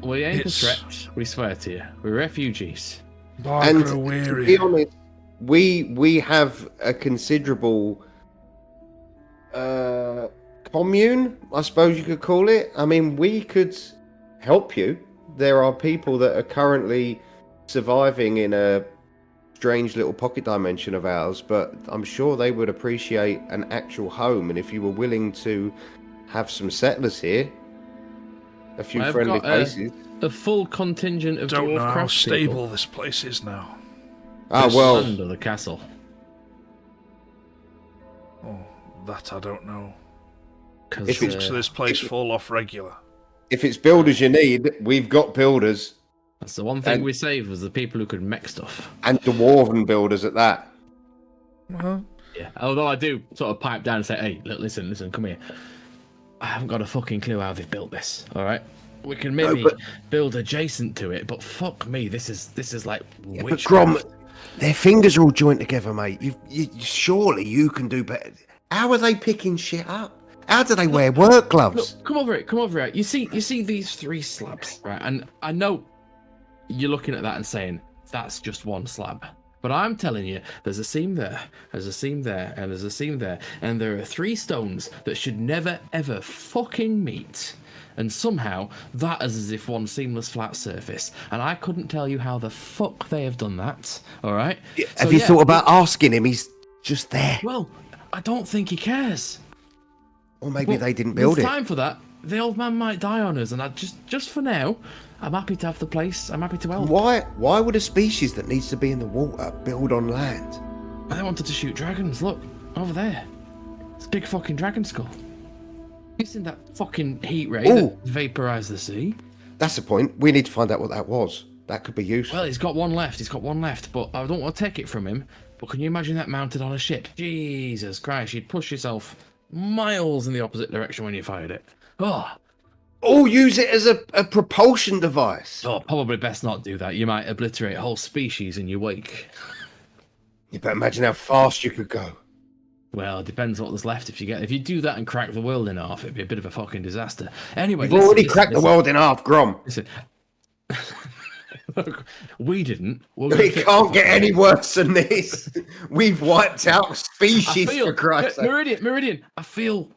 we ain't a threat, we swear to you. We're refugees. And to be honest, we have a considerable commune, I suppose you could call it. I mean, we could help you. There are people that are currently surviving in a strange little pocket dimension of ours, but I'm sure they would appreciate an actual home. And if you were willing to have some settlers here, a few friendly faces. A full contingent of don't know dwarf how stable people. This place is now. Under the castle. Oh, that I don't know. If it's this place fall off regular. If it's builders you need, we've got builders. That's the one thing we saved was the people who could make stuff. And dwarven builders at that. Uh-huh. Yeah. Although I do sort of pipe down and say, hey, look, listen, come here. I haven't got a fucking clue how they've built this. All right. We can maybe build adjacent to it, but fuck me, this is like witchcraft. Their fingers are all joined together, mate. Surely you can do better. How are they picking shit up? How do they wear work gloves? Look, come over it. You see these 3 slabs, right? And I know you're looking at that and saying, that's just one slab. But I'm telling you, there's a seam there, there's a seam there, and there's a seam there. And there are 3 stones that should never, ever fucking meet. And somehow, that is as if one seamless flat surface. And I couldn't tell you how the fuck they have done that, alright? Have you thought about asking him? He's just there. Well, I don't think he cares. Or maybe they didn't build it. Time for that. The old man might die on us, and I just for now, I'm happy to have the place. I'm happy to help. Why would a species that needs to be in the water build on land? They wanted to shoot dragons. Look, over there. It's a big fucking dragon skull. You seen that fucking heat ray that vaporized the sea? That's the point. We need to find out what that was. That could be useful. Well, he's got one left. But I don't want to take it from him. But can you imagine that mounted on a ship? Jesus Christ, you'd push yourself miles in the opposite direction when you fired it. Or use it as a propulsion device. Oh, probably best not do that. You might obliterate a whole species in your wake. You better imagine how fast you could go. Well, it depends what there's left. If you do that and crack the world in half, it'd be a bit of a fucking disaster. Anyway, you've already cracked the world in half, Grom. Listen. Look, we didn't. It can't get any worse than this. We've wiped out species for Christ's sake. Meridian. I feel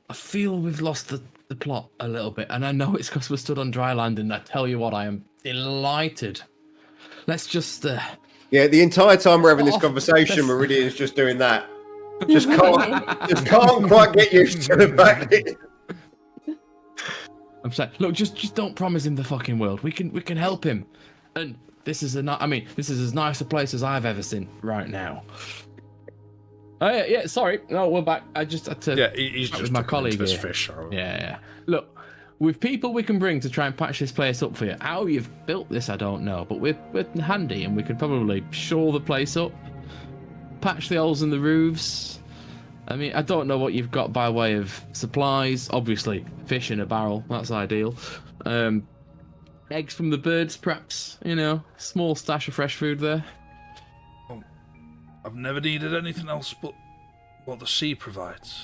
we've lost the plot a little bit, and I know it's because we're stood on dry land. And I tell you what, I am delighted. Let's just. Yeah, the entire time we're having this conversation, Meridian's just doing that. Just can't quite get used to the fact that. I'm saying, look, just don't promise him the fucking world. We can help him, and this is as nice a place as I've ever seen right now. Oh yeah, sorry, no, we're back. I just had to. He's just with my colleague this here. fish. Yeah. Look, with people we can bring to try and patch this place up for you. How you've built this, I don't know, but we're handy, and we can probably shore the place up, patch the holes in the roofs. I mean, I don't know what you've got by way of supplies. Obviously, fish in a barrel, that's ideal. Eggs from the birds, perhaps. Small stash of fresh food there. I've never needed anything else but what the sea provides.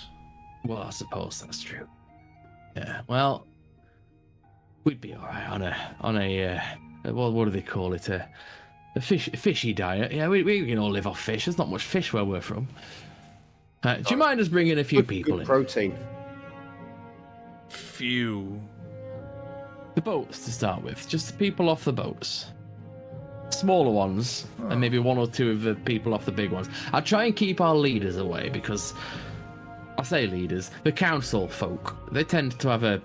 Well, I suppose that's true. Yeah. Well, we'd be all right on a what do they call it? A fishy diet. Yeah, we can all live off fish. There's not much fish where we're from. Do you mind us bringing a few people in? Protein. Few. The boats to start with. Just the people off the boats. Smaller ones, and maybe 1 or 2 of the people off the big ones. I try and keep our leaders away because, I say leaders, the council folk, they tend to have a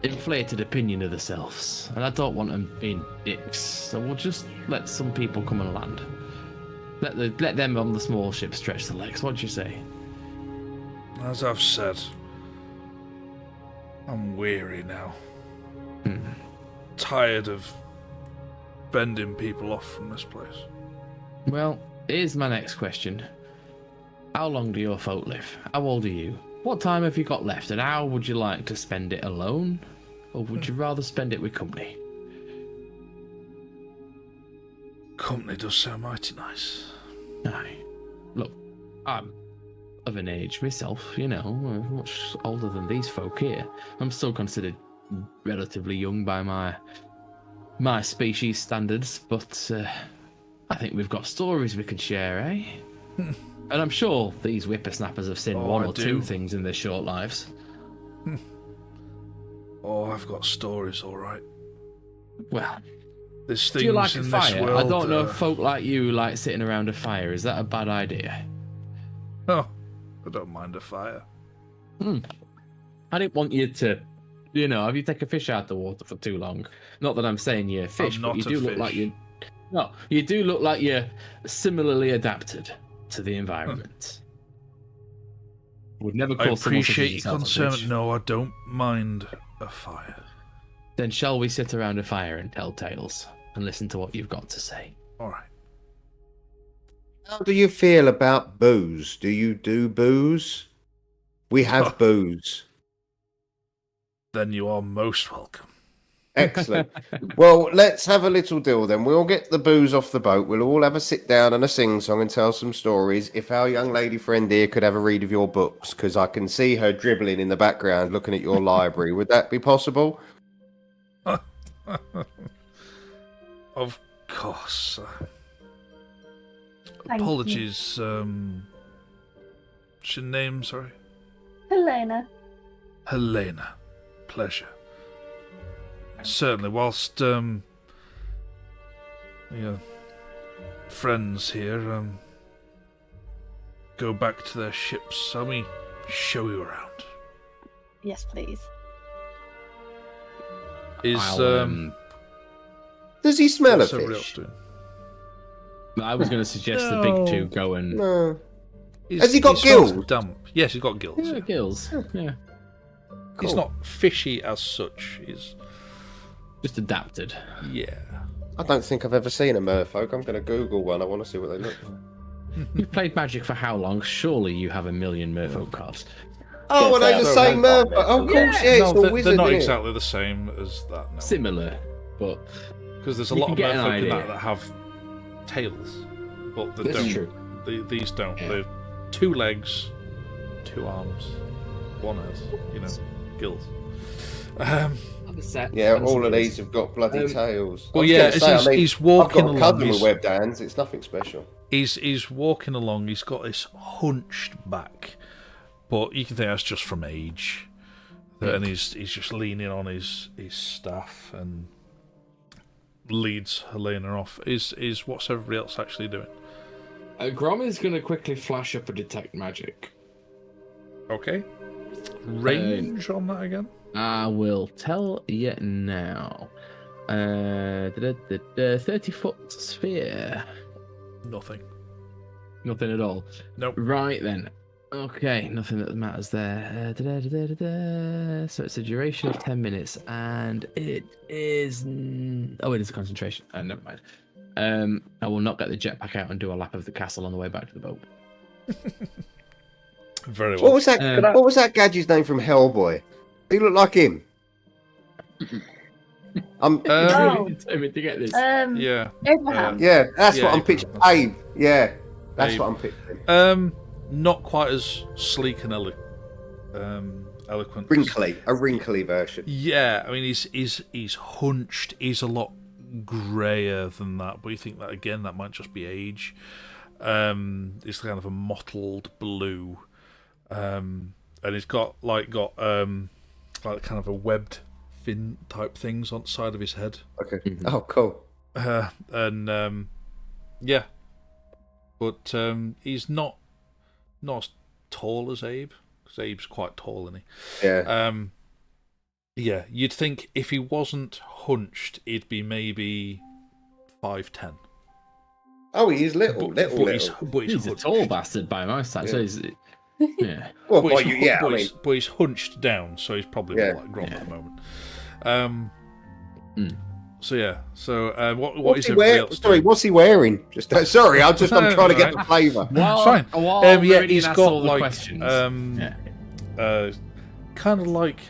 inflated opinion of themselves, and I don't want them being dicks. So we'll just let some people come and land. Let them on the small ship stretch the legs. What do you say? As I've said, I'm weary now. Tired of bending people off from this place. Well, here's my next question. How long do your folk live? How old are you? What time have you got left, and how would you like to spend it alone? Or would you rather spend it with company? Company does sound mighty nice. Aye. Look, I'm of an age myself, much older than these folk here. I'm still considered relatively young by my species standards, but I think we've got stories we can share, eh? And I'm sure these whippersnappers have seen 1 or 2 things in their short lives. I've got stories, all right. Well, there's do you things like a in fire? this world. I don't know if folk like you like sitting around a fire. Is that a bad idea? Oh, I don't mind a fire. I didn't want you to, have you take a fish out of the water for too long. Not that I'm saying you're a fish, but you do look like you. No, you do look like you're similarly adapted to the environment. Would never call I someone such as appreciate your yourself a concern. fish. No, I don't mind a fire. Then shall we sit around a fire and tell tales and listen to what you've got to say? All right. How do you feel about booze? Do you do booze? We have booze. Then you are most welcome. Excellent. Well, let's have a little deal then. We'll get the booze off the boat. We'll all have a sit down and a sing-song and tell some stories. If our young lady friend here could have a read of your books, because I can see her dribbling in the background looking at your library. Would that be possible? Of course. Thank Apologies. What's your name, sorry? Helena. Helena. Pleasure. Certainly, whilst your friends here go back to their ships, let me show you around. Yes, please. Does he smell a what's everybody fish? else doing? I was going to suggest the big two go and... No. He's- Has he got smells gills? Damp. Yes, he's got gills. Yeah, Yeah. gills. Yeah. He's Cool. not fishy as such. He's Just adapted. yeah. I don't think I've ever seen a merfolk. I'm going to Google one. I want to see what they look like. You've played Magic for how long? Surely you have a million Merfolk cards. Oh, are they the Yes, same they're merfolk? Oh, of course, yeah, No, it's all they're wizard, not isn't it? exactly the same as that. No. Similar, but Because there's a You lot can of get an merfolk in idea. that have tails, but they That's don't. true. These don't. Yeah. They're 2 legs, 2 arms, 1 head. Gills. Yeah, all of these have got bloody tails. well, I was yeah, gonna it's- say, he's- he's I've walking got a along, cousin with he's- webbed hands. It's nothing special. He's walking along. He's got this hunched back, but you can think that's just from age. And he's just leaning on his staff and leads Helena off. Is what's everybody else actually doing? Grom is going to quickly flash up a detect magic. Okay. Range on that again? I will tell you now. 30-foot sphere. Nothing. Nothing at all. Nope. Right then. Okay, nothing that matters there. So it's a duration of 10 minutes, and it is. Oh, it is concentration. Never mind. I will not get the jetpack out and do a lap of the castle on the way back to the boat. Very well. What was that? What was that gadget's name from Hellboy? He looked like him. I'm. Oh. Determined to get this. Yeah. Abraham. Yeah, that's Yeah, what I'm Abe. picturing. Abe. Yeah, that's Abe. what I'm picturing. Not quite as sleek and eloquent. A wrinkly version. Yeah, I mean he's hunched. He's a lot greyer than that, but you think that again that might just be age. It's kind of a mottled blue, and he's got like kind of a webbed fin type things on the side of his head. Okay. Oh, cool. And yeah, but he's not as tall as Abe, because Abe's quite tall, isn't he? Yeah. Yeah, you'd think if he wasn't hunched, he'd be maybe 5'10". Oh, he is little. But Little. He's a hunched. tall bastard by my side. So he's, yeah. Well, But by he's, you, yeah. I but, mean, he's, but he's hunched down, so he's probably Yeah. more like Grom Yeah. at the moment. Mm. So yeah. So what what's is he everybody wearing? else Sorry, doing? what's he wearing? Just sorry, I'm trying to get the flavour. Well, It's fine. While Yeah, Meridian he's asks got all the like questions. kind of like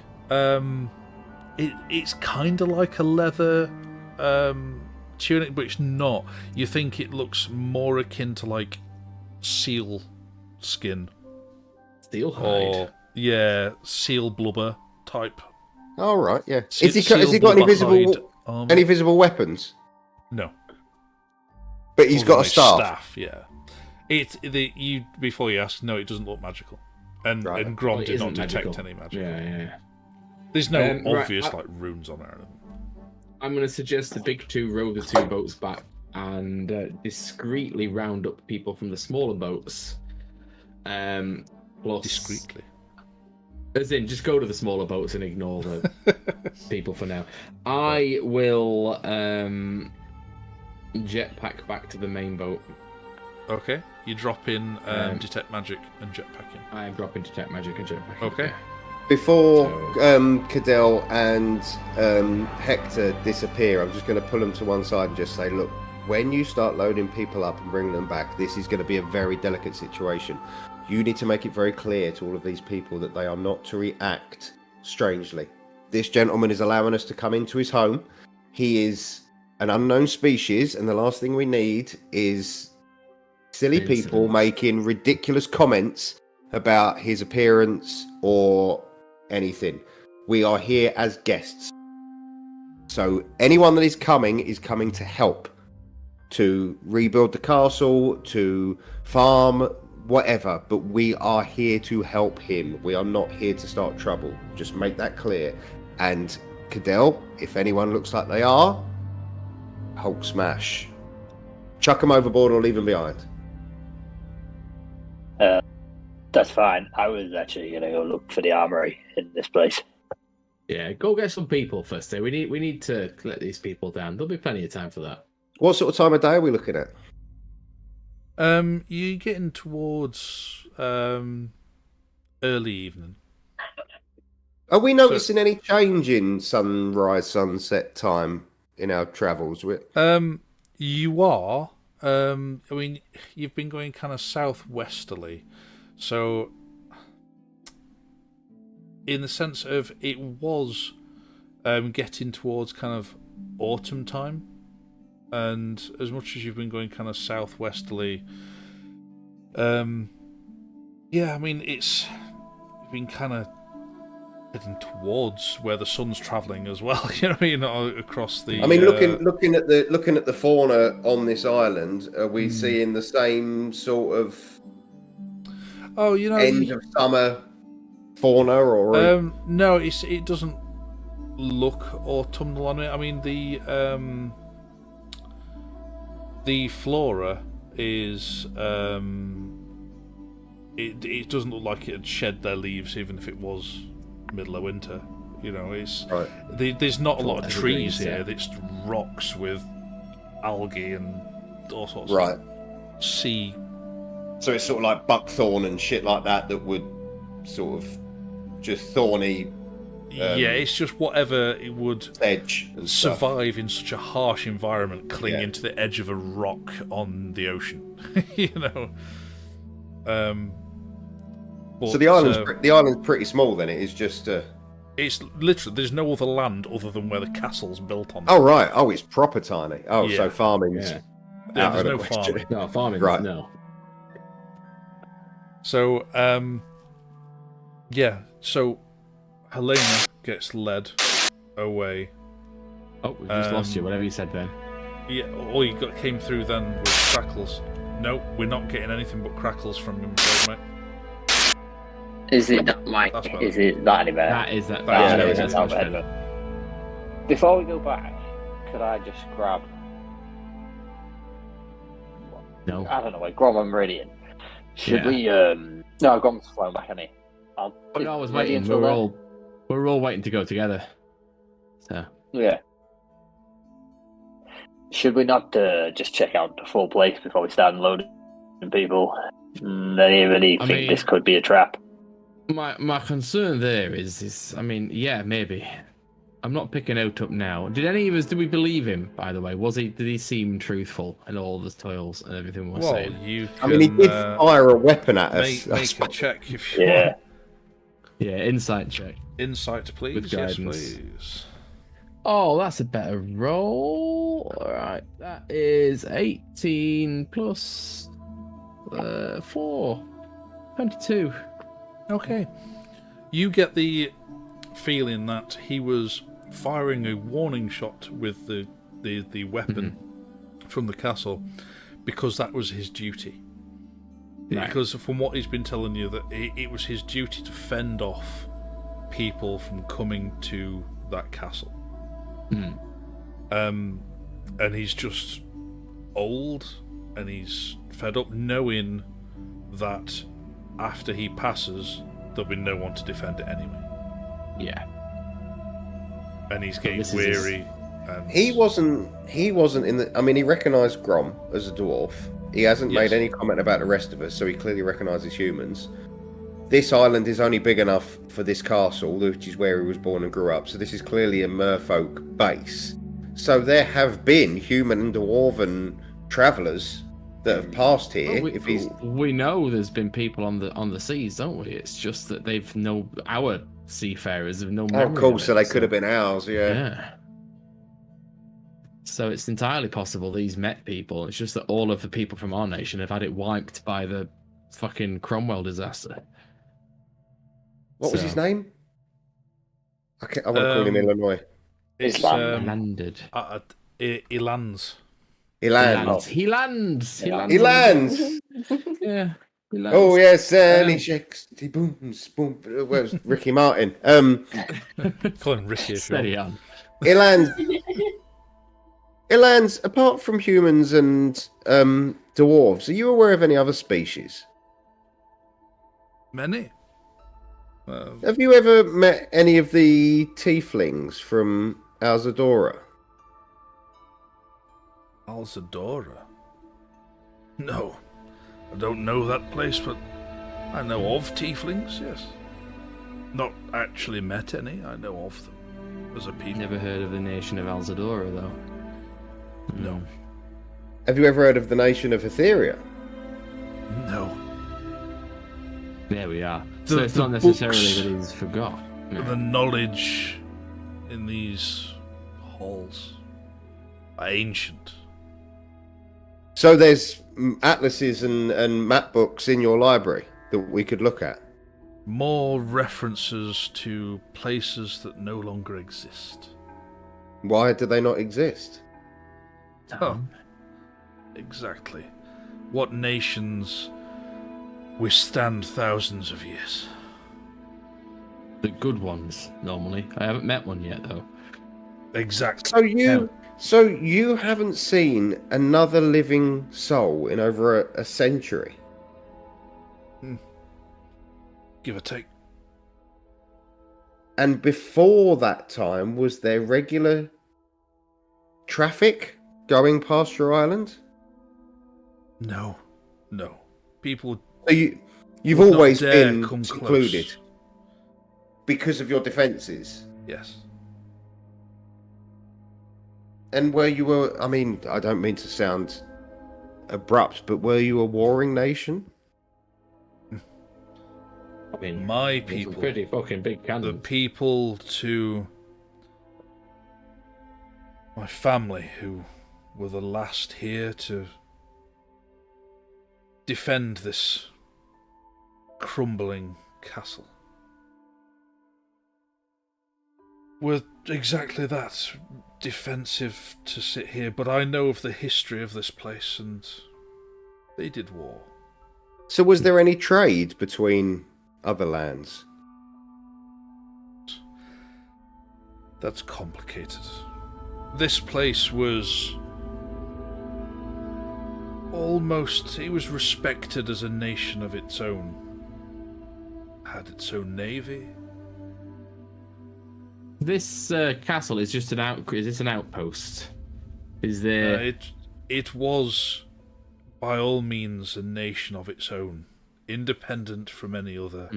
it's kind of like a leather tunic, but it's not. You think it looks more akin to like seal skin Steel hide. or seal blubber type. All right, yeah. Se- Has he seal got any blubber hide visible armor. visible weapons? No. But he's got a Other than staff. his yeah. Before you ask, no, it doesn't look magical, and Right. and Grom Well, it did not isn't detect magical. any magic. Yeah. There's no Right, obvious like runes on it or anything. I'm going to suggest the big two row the two boats back and discreetly round up people from the smaller boats. Plus, Discreetly. as in, just go to the smaller boats and ignore the people for now. I will jetpack back to the main boat. Okay, you drop in detect magic and jetpack in. I am dropping detect magic and jetpack. Okay. Before So- Cadell and Hector disappear, I'm just going to pull them to one side and just say, look, when you start loading people up and bringing them back, this is going to be a very delicate situation. You need to make it very clear to all of these people that they are not to react strangely. this gentleman is allowing us to come into his home. He is an unknown species, and the last thing we need is silly people making ridiculous comments about his appearance or anything. We are here as guests. So anyone that is coming to help, to rebuild the castle, to farm, whatever. But we are here to help him. We are not here to start trouble. Just make that clear. And Cadell, if anyone looks like they are, Hulk smash. Chuck them overboard or leave them behind. That's fine. I was actually going to go look for the armory in this place. Yeah, go get some people first. We need to let these people down. There'll be plenty of time for that. What sort of time of day are we looking at? You're getting towards early evening. Are we noticing any change in sunrise, sunset time in our travels? You are. I mean, you've been going kind of southwesterly, so in the sense of it was getting towards kind of autumn time, and as much as you've been going kind of southwesterly, yeah, I mean it's been kind of heading towards where the sun's travelling as well. You know what I mean? Across the. I mean, looking at the fauna on this island, are we seeing the same sort of? Oh, you know, end of summer fauna, or no, it doesn't look autumnal on it. I mean, the flora is it doesn't look like it had shed their leaves, even if it was middle of winter. You know, it's right. There's not a lot of trees here. It's rocks with algae and all sorts of sea. So it's sort of like buckthorn and shit like that would sort of just thorny. Yeah, it's just whatever it would edge survive in such a harsh environment, clinging to the edge of a rock on the ocean. You know. So the island's pretty small. Then it is just. It's literally there's no other land other than where the castle's built on. Oh right. Oh, it's proper tiny. Oh, yeah. So farming's. Yeah, there's no farming. No farming. Right. No. So yeah. So Helena gets led away. Oh, we just lost you. Whatever you said then. Yeah, all you came through then was crackles. No, we're not getting anything but crackles from him, mate. Is it not Mike? Is it that any better? That is that. That's much better. Before we go back, could I just grab? No. I don't know. Like Cromwell Meridian. Should we? No, Cromwell's flown back, hasn't he? I was waiting. We're all waiting to go together. So. Yeah. Should we not just check out the full place before we start unloading people? Anybody think this could be a trap? My concern there is I mean, yeah, maybe. I'm not picking out up now. Did any of us? Did we believe him? By the way, did he seem truthful in all the toils and everything we're saying? You can, I mean, he did fire a weapon at us. Make a check if you want. Yeah, insight check. Insight, please. With guidance. Yes, please. Oh, that's a better roll. All right, that is 18 plus 4, 22. Okay. You get the feeling that he was firing a warning shot with the weapon from the castle because that was his duty. Right. Because from what he's been telling you, that it was his duty to fend off people from coming to that castle. And he's just old and he's fed up knowing that after he passes there'll be no one to defend it anyway. Yeah. And he's getting weary. And he wasn't in the. I mean, he recognised Grom as a dwarf. He hasn't made any comment about the rest of us, so he clearly recognises humans. This island is only big enough for this castle, which is where he was born and grew up. So this is clearly a merfolk base. So there have been human and dwarven travellers that have passed here. Well, we know there's been people on the seas, don't we? It's just that our seafarers have no memory. Oh, cool. Of it, so they could have been ours. Yeah. So it's entirely possible these met people. It's just that all of the people from our nation have had it wiped by the fucking Cromwell disaster. What was his name? I want to call him Illinois. It's landed. He lands. He lands. He lands. He lands. Yeah. He lands. Oh yes, and he shakes. He booms, boom. Where's Ricky Martin? Call him Ricky. Steady on. He lands. He lands. Apart from humans and dwarves, are you aware of any other species? Many. Have you ever met any of the tieflings from Alzadora? Alzadora? No. I don't know that place, but I know of tieflings, yes. Not actually met any, I know of them as a people. Never heard of the nation of Alzadora, though. No. Have you ever heard of the nation of Hatheria? No. There we are. So it's not necessarily that he's forgot. No. The knowledge in these halls are ancient. So there's atlases and map books in your library that we could look at? More references to places that no longer exist. Why do they not exist? Oh, exactly. What nations withstand thousands of years? The good ones, normally. I haven't met one yet, though. Exactly. So you haven't seen another living soul in over a century? Give or take. And before that time, was there regular traffic going past your island? No. People. So you've always been come secluded close. Because of your defences. Yes. And I don't mean to sound abrupt, but were you a warring nation? I mean, my people, pretty fucking big cannons. The people to my family who were the last here to defend this crumbling castle were exactly that, defensive to sit here, but I know of the history of this place and they did war. So was there any trade between other lands? That's complicated. This place was it was respected as a nation of its own. Had its own navy. This castle is just is this an outpost? Is there... It was, by all means, a nation of its own, independent from any other.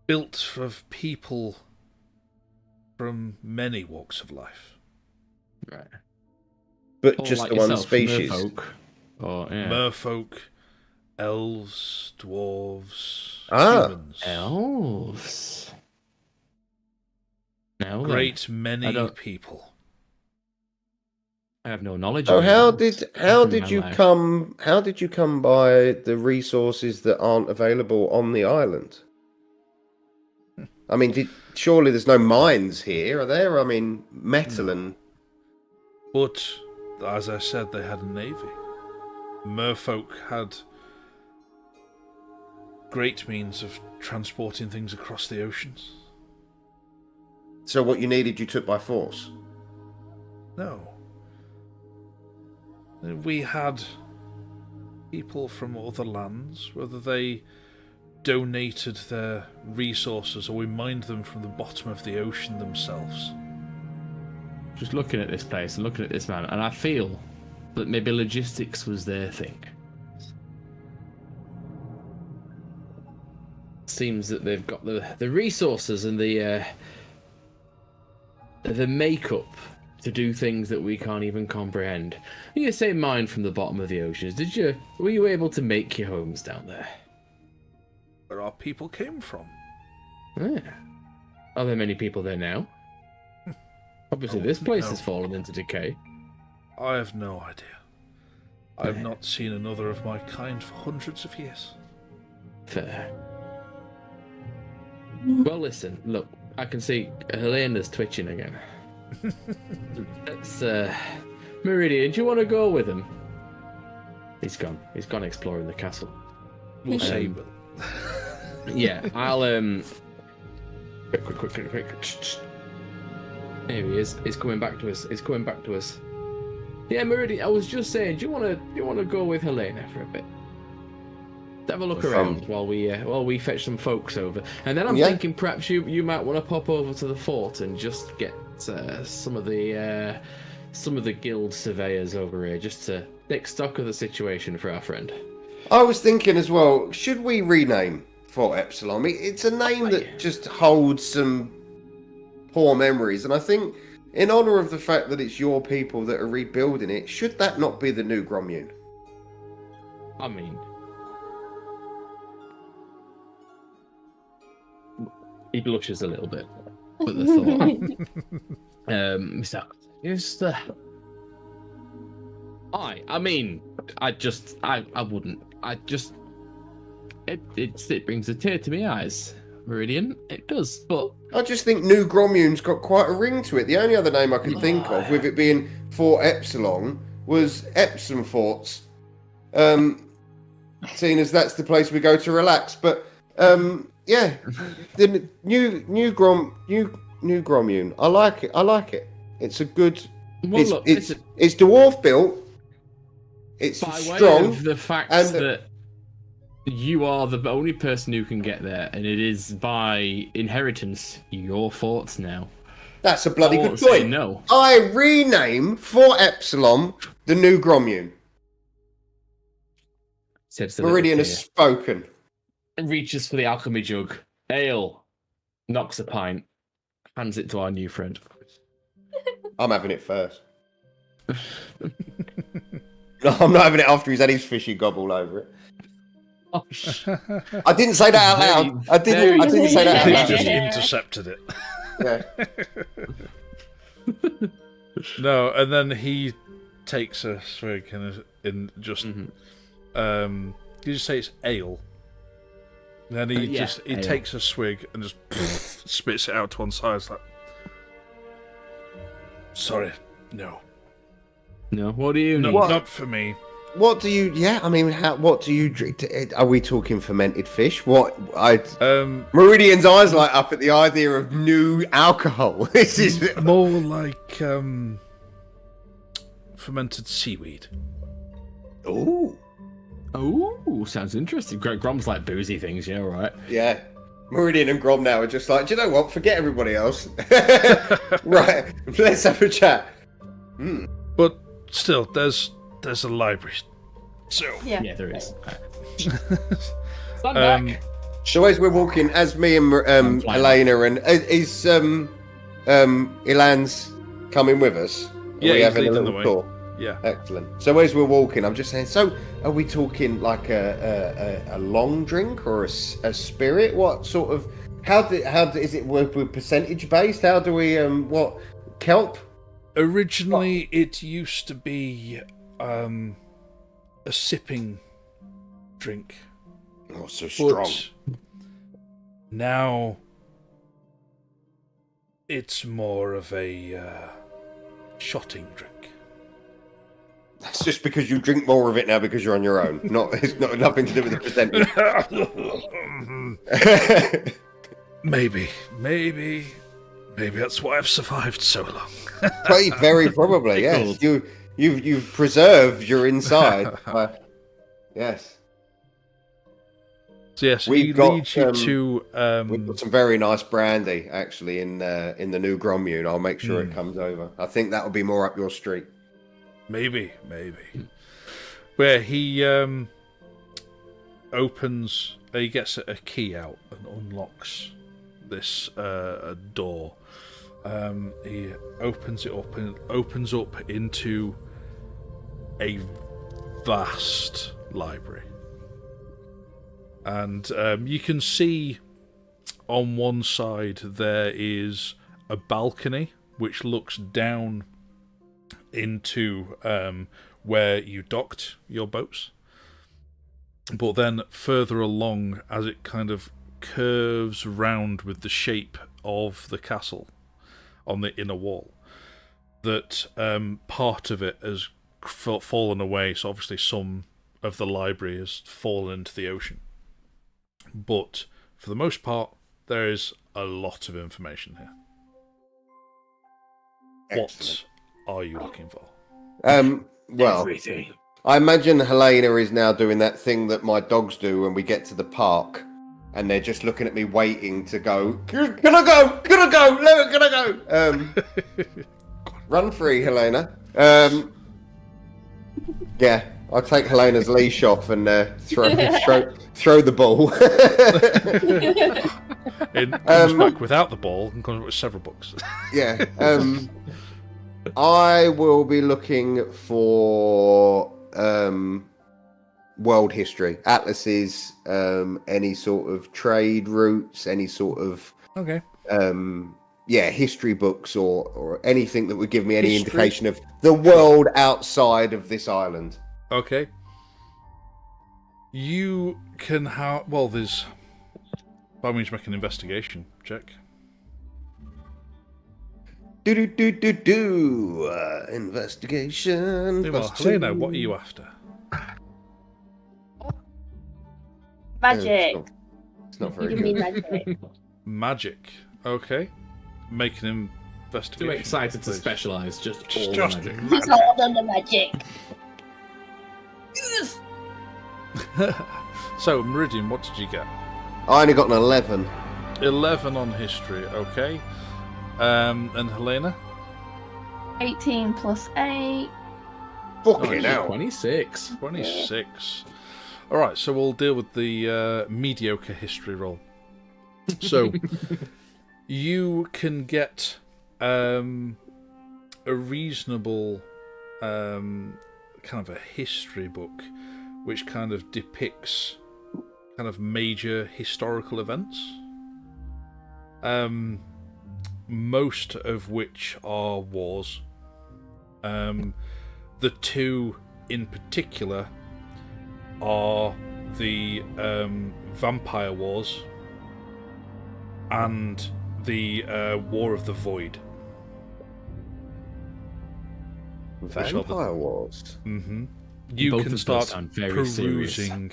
Built of people from many walks of life. Right. But or just like the one yourself, species. Merfolk, elves, dwarves, humans. Elves. Now Great many people. I have no knowledge. So of how elves did you come by the resources that aren't available on the island? I mean, surely there's no mines here, are there? I mean, metal and... But, as I said, they had a navy. Merfolk had great means of transporting things across the oceans. So what you needed, you took by force? No. We had people from other lands, whether they donated their resources or we mined them from the bottom of the ocean themselves. Just looking at this place and looking at this man, and I feel that maybe logistics was their thing. Seems that they've got the resources and the makeup to do things that we can't even comprehend. You say mine from the bottom of the oceans. Were you able to make your homes down there? Where our people came from. Yeah. Are there many people there now? Obviously, this place has fallen into decay. I have no idea. I've not seen another of my kind for hundreds of years. Fair. Well, listen, look, I can see Helena's twitching again. Let's, Meridian, do you want to go with him? He's gone. He's gone exploring the castle. We'll say Will. Yeah, I'll, quick. There he is. He's coming back to us. Yeah, Meridian, I was just saying, do you want to go with Helena for a bit? Have a look around while we fetch some folks over, and then I'm thinking perhaps you might want to pop over to the fort and just get some of the guild surveyors over here just to take stock of the situation for our friend. I was thinking as well, should we rename Fort Epsilon? It's a name that just holds some poor memories, and I think in honour of the fact that it's your people that are rebuilding it, should that not be the new Grommune? I mean, he blushes a little bit at the thought. So, just, I mean, I wouldn't. It brings a tear to my eyes, Meridian. It does, but I just think New Grommune's got quite a ring to it. The only other name I can think of, with it being Fort Epsilon, was Epsom Forts. Seeing as that's the place we go to relax. But yeah, the new Grommune. I like it. It's a good. Well, it's dwarf built. It's by strong. Way of the fact that you are the only person who can get there, and it is by inheritance your fort now. That's a bloody good point. No. I rename Fort Epsilon the New Grommune. Meridian has spoken. And reaches for the alchemy jug. Ale. Knocks a pint. Hands it to our new friend. I'm having it first. No, I'm not having it after he's had his fishy gob all over it. Oh, I didn't say that out loud. I didn't say that out He's loud. just intercepted it. Yeah. No, and then he takes a swig and just you just say it's ale. Then he ale. Takes a swig and just spits it out to one side. It's like, sorry, no. No, what do you need? Not for me. What do you? Yeah, I mean, what do you drink? Are we talking fermented fish? What? Meridian's eyes light up at the idea of new alcohol. This is more like fermented seaweed. Ooh, sounds interesting. Grom's like boozy things, yeah, right? Yeah. Meridian and Grom now are just like, do you know what? Forget everybody else. Right, let's have a chat. But still, there's a library. So Yeah, there is. Stand back. So as we're walking, as me and Elena and is Ilan's coming with us? Yeah, he's leading the way. Tour? Yeah, excellent. So as we're walking, I'm just saying. So are we talking like a long drink or a spirit? What sort of? How is it? We're percentage based. How do we? What kelp? Originally, it used to be a sipping drink. Oh, so strong. But now it's more of a shotting drink. That's just because you drink more of it now because you're on your own. It's not nothing to do with the percentage. Maybe that's why I've survived so long. Very probably, yes. You've preserved your inside. Yes. So yes, he leads you to. We've got some very nice brandy actually in the new Grommune. I'll make sure it comes over. I think that'll be more up your street. Maybe. Where he opens, he gets a key out and unlocks this door, He opens it up, and it opens up into a vast library. And you can see on one side there is a balcony which looks down into where you docked your boats. But then further along, as it kind of curves round with the shape of the castle on the inner wall, that part of it has fallen away, so obviously some of the library has fallen into the ocean. But for the most part, there is a lot of information here. Excellent. What are you looking for? Well, Everything. I imagine Helena is now doing that thing that my dogs do when we get to the park, and they're just looking at me waiting to go, can I go? Can I go? Can I go? Run free, Helena. Yeah, I'll take Helena's leash off and throw the ball. It comes back without the ball and comes with several books. Yeah. I will be looking for world history, atlases, any sort of trade routes, any sort of Okay. History books or anything that would give me any indication of the world outside of this island. Okay. You can have... Well, there's... By means, make an investigation check. Investigation. Well, Helena, what are you after? Magic. It's not You very give me good. magic. Magic. Okay. Make an investigation. Too excited to please. specialise. Just all Just the magic. He's all done the magic. Yes! So, Meridian, what did you get? I only got an 11. 11 on history, okay. And Helena? 18 plus 8. Fucking hell. 26. 26. Alright, so we'll deal with the mediocre history roll. So, you can get a reasonable kind of a history book which kind of depicts kind of major historical events. Most of which are wars. The two in particular are the Vampire Wars and the War of the Void. Vampire Wars. Mm-hmm. You Both can of those start sound very perusing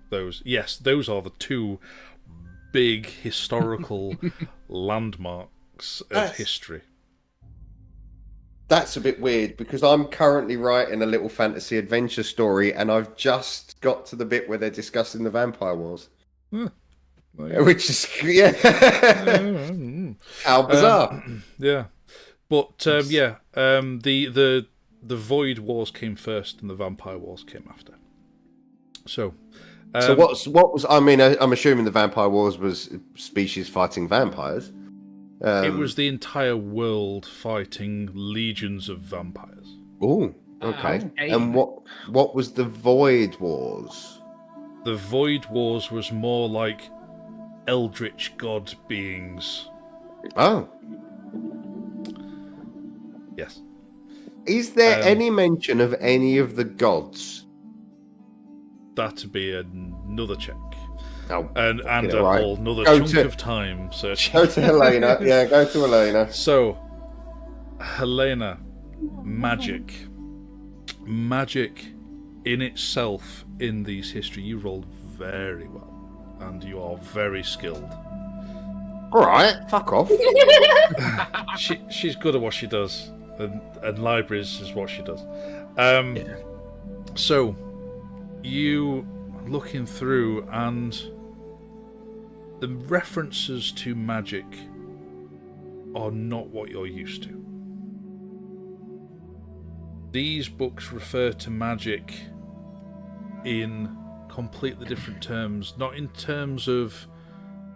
those. Yes, those are the two big historical landmarks of history. That's a bit weird because I'm currently writing a little fantasy adventure story and I've just got to the bit where they're discussing the Vampire Wars. Which is, yeah. How bizarre. Yeah. But, the Void Wars came first and the Vampire Wars came after. So... so what was, I mean, I'm assuming the Vampire Wars was species fighting vampires. It was the entire world fighting legions of vampires. Oh, okay. Okay. And what was the Void Wars? The Void Wars was more like eldritch god beings. Oh. Yes. Is there any mention of any of the gods? That'd be another check. Oh, And yeah, a right. whole another Go chunk to- of time searching. Go to Helena. Yeah, go to Helena. So, Helena, magic. Magic in itself in these history, you rolled very well. And you are very skilled. All right, fuck off. She's good at what she does. And libraries is what she does. So, you looking through and the references to magic are not what you're used to. These books refer to magic in completely different terms, not in terms of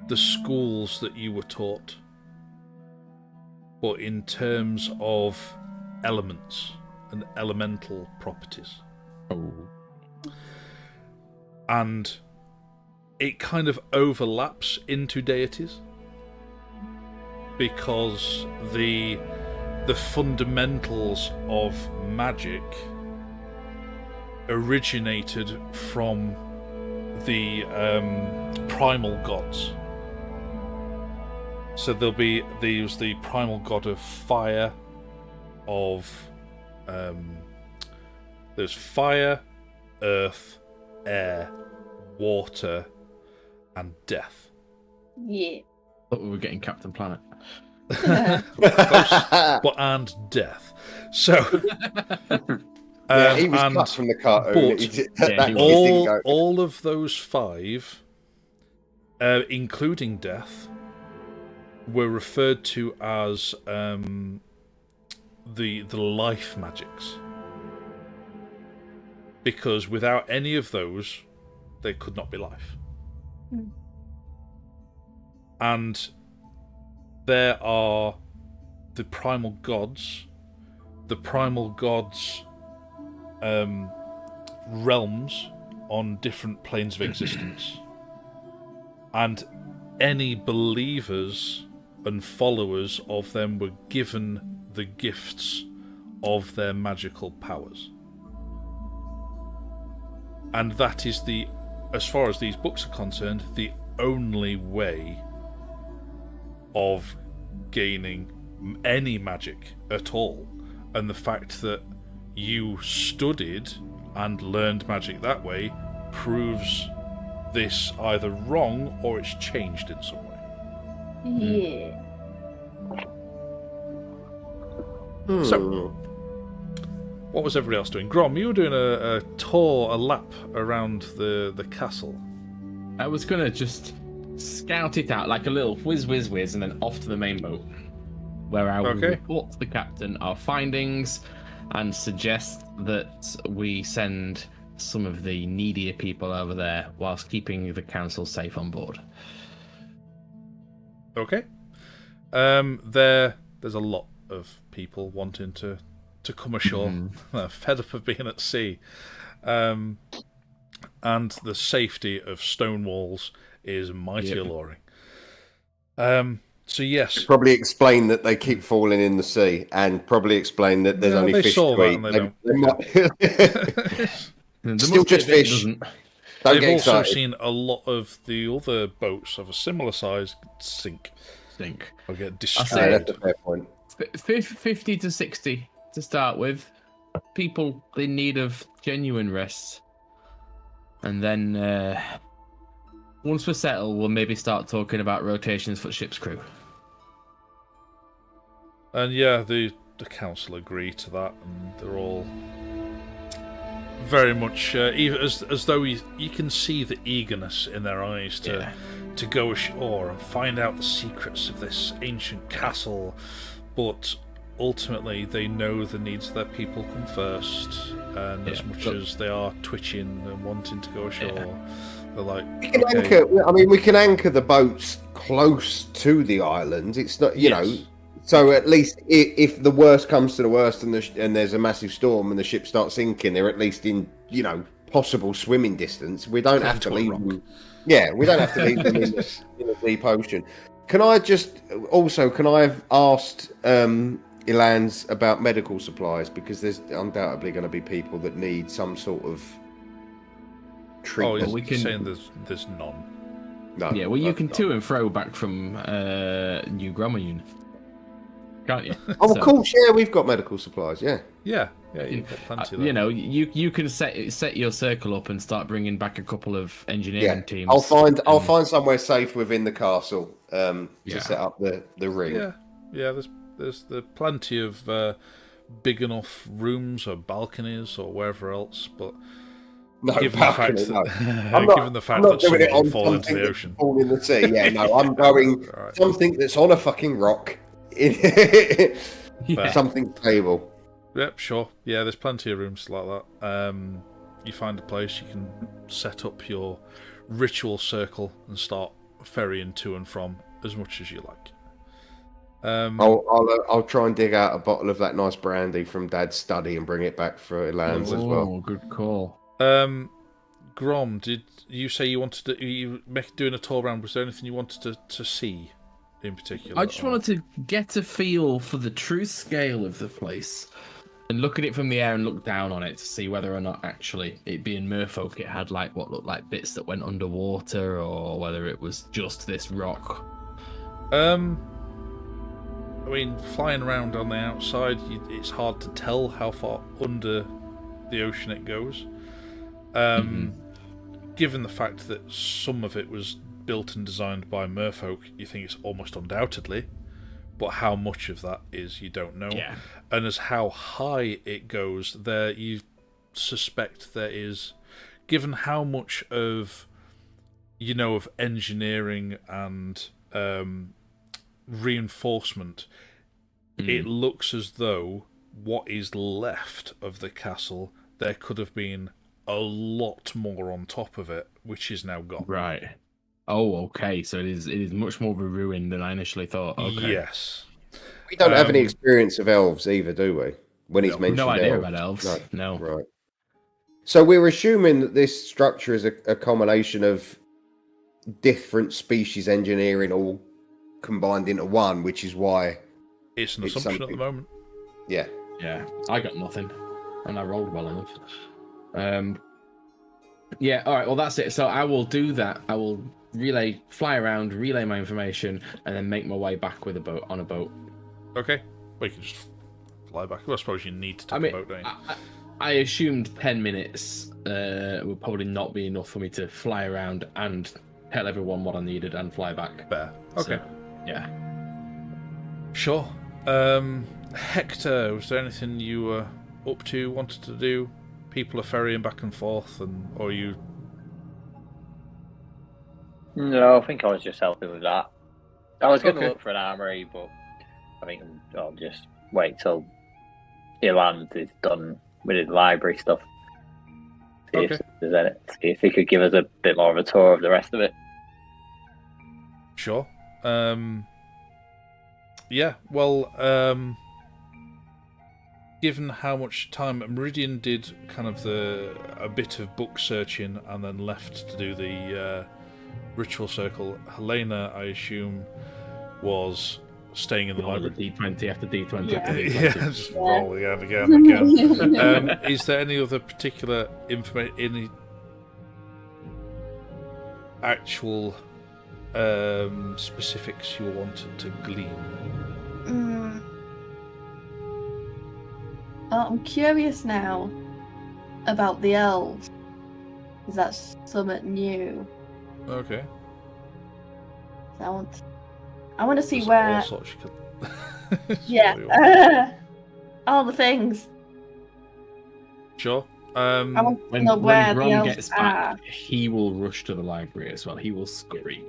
the schools that you were taught, but in terms of elements and elemental properties. Oh. And it kind of overlaps into deities, because the fundamentals of magic originated from the primal gods. So there's the primal god of fire, there's fire, earth, air, water, and death. Yeah. Thought we were getting Captain Planet. But and death. So he was cut from the cartoon. But all of those 5, including death, were referred to as the life magics, because without any of those, there could not be life. And there are the primal gods. The primal gods' realms on different planes of existence, and any believers and followers of them were given the gifts of their magical powers. And that is as far as these books are concerned, the only way of gaining any magic at all. And the fact that you studied and learned magic that way proves this either wrong or it's changed in some way. Yeah. So, what was everybody else doing? Grom, you were doing a lap around the castle. I was gonna just scout it out like a little whiz, and then off to the main boat, where I will report to the captain our findings and suggest that we send some of the needier people over there whilst keeping the council safe on board. Okay. There's a lot of people wanting to come ashore, fed up of being at sea, and the safety of stone walls is mighty alluring. So yes, probably explain that they keep falling in the sea, and probably explain that there's only fish to eat. Still just fish. They've also seen a lot of the other boats of a similar size sink. Or get destroyed. That's a fair point. 50 to 60 to start with. People in need of genuine rest. And then once we're settled, we'll maybe start talking about rotations for ship's crew. And yeah, the council agree to that, and they're all very much even as though you can see the eagerness in their eyes to go ashore and find out the secrets of this ancient castle, but ultimately they know the needs of their people come first, and as much as they are twitching and wanting to go ashore, they're like, we can anchor the boats close to the island. It's not, you know, so at least if the worst comes to the worst and there's a massive storm and the ship starts sinking, they're at least in, possible swimming distance. We don't have to leave them. Yeah, we don't have to leave them in the deep ocean. Can I have asked Ilans about medical supplies, because there's undoubtedly going to be people that need some sort of treatment. Oh, you're saying there's none? No. Yeah, well, you can to and fro back from New Gromayun, can't you? Of course, yeah, we've got medical supplies. Yeah, you've got plenty of that. You can set your circle up and start bringing back a couple of engineering teams. I'll find somewhere safe within the castle to set up the ring. Yeah. There's plenty of big enough rooms or balconies or wherever else, but given the fact that someone will fall into the ocean, fall in the sea. Yeah, no, I'm going something that's on a fucking rock. Something stable. Yep, sure. Yeah, there's plenty of rooms like that. You find a place, you can set up your ritual circle and start ferrying to and from as much as you like. I'll try and dig out a bottle of that nice brandy from Dad's study and bring it back for Elan's as well. Oh, good call. Grom, did you say you wanted to doing a tour around? Was there anything you wanted to see in particular? I just wanted to get a feel for the true scale of the place and look at it from the air and look down on it to see whether or not actually it being merfolk, it had like what looked like bits that went underwater, or whether it was just this rock. I mean, flying around on the outside, it's hard to tell how far under the ocean it goes. Given the fact that some of it was built and designed by merfolk, you think it's almost undoubtedly, but how much of that is, you don't know. Yeah. And as how high it goes, there you suspect there is, given how much of of engineering and reinforcement, it looks as though what is left of the castle, there could have been a lot more on top of it, which is now gone. Right. Oh, okay. So it is much more of a ruin than I initially thought. Okay. Yes. We don't have any experience of elves either, do we? When he's mentioned no idea elves. about elves. No. Right. So we're assuming that this structure is a combination of different species engineering all combined into one, which is why it's an assumption at the moment. Yeah. Yeah. I got nothing, and I rolled well enough. Yeah. All right. Well, that's it. So I will do that. I will fly around, relay my information, and then make my way back with on a boat. Okay. We can just fly back. Well, I suppose you need to take a boat, don't you? I assumed 10 minutes would probably not be enough for me to fly around and tell everyone what I needed and fly back. Fair. Okay. So, yeah. Sure. Hector, was there anything you were up to, wanted to do? People are ferrying back and forth, or you... No, I think I was just helping with that. I was going to look for an armory, but I think I'll just wait till Ilan is done with his library stuff. See if he could give us a bit more of a tour of the rest of it. Sure. Yeah, well, given how much time Meridian did kind of a bit of book searching and then left to do the ritual circle, Helena, I assume, was staying in the library. D20 after D20 Yeah. after D20. Yeah, just roll again. Is there any other particular information, any actual specifics you wanted to glean? I'm curious now about the elves. Is that something new? Okay. I want to see There's where. all sorts you could... Yeah. All the things. Sure. I want to know where the Grom elves gets are. back, he will rush to the library as well. He will scurry.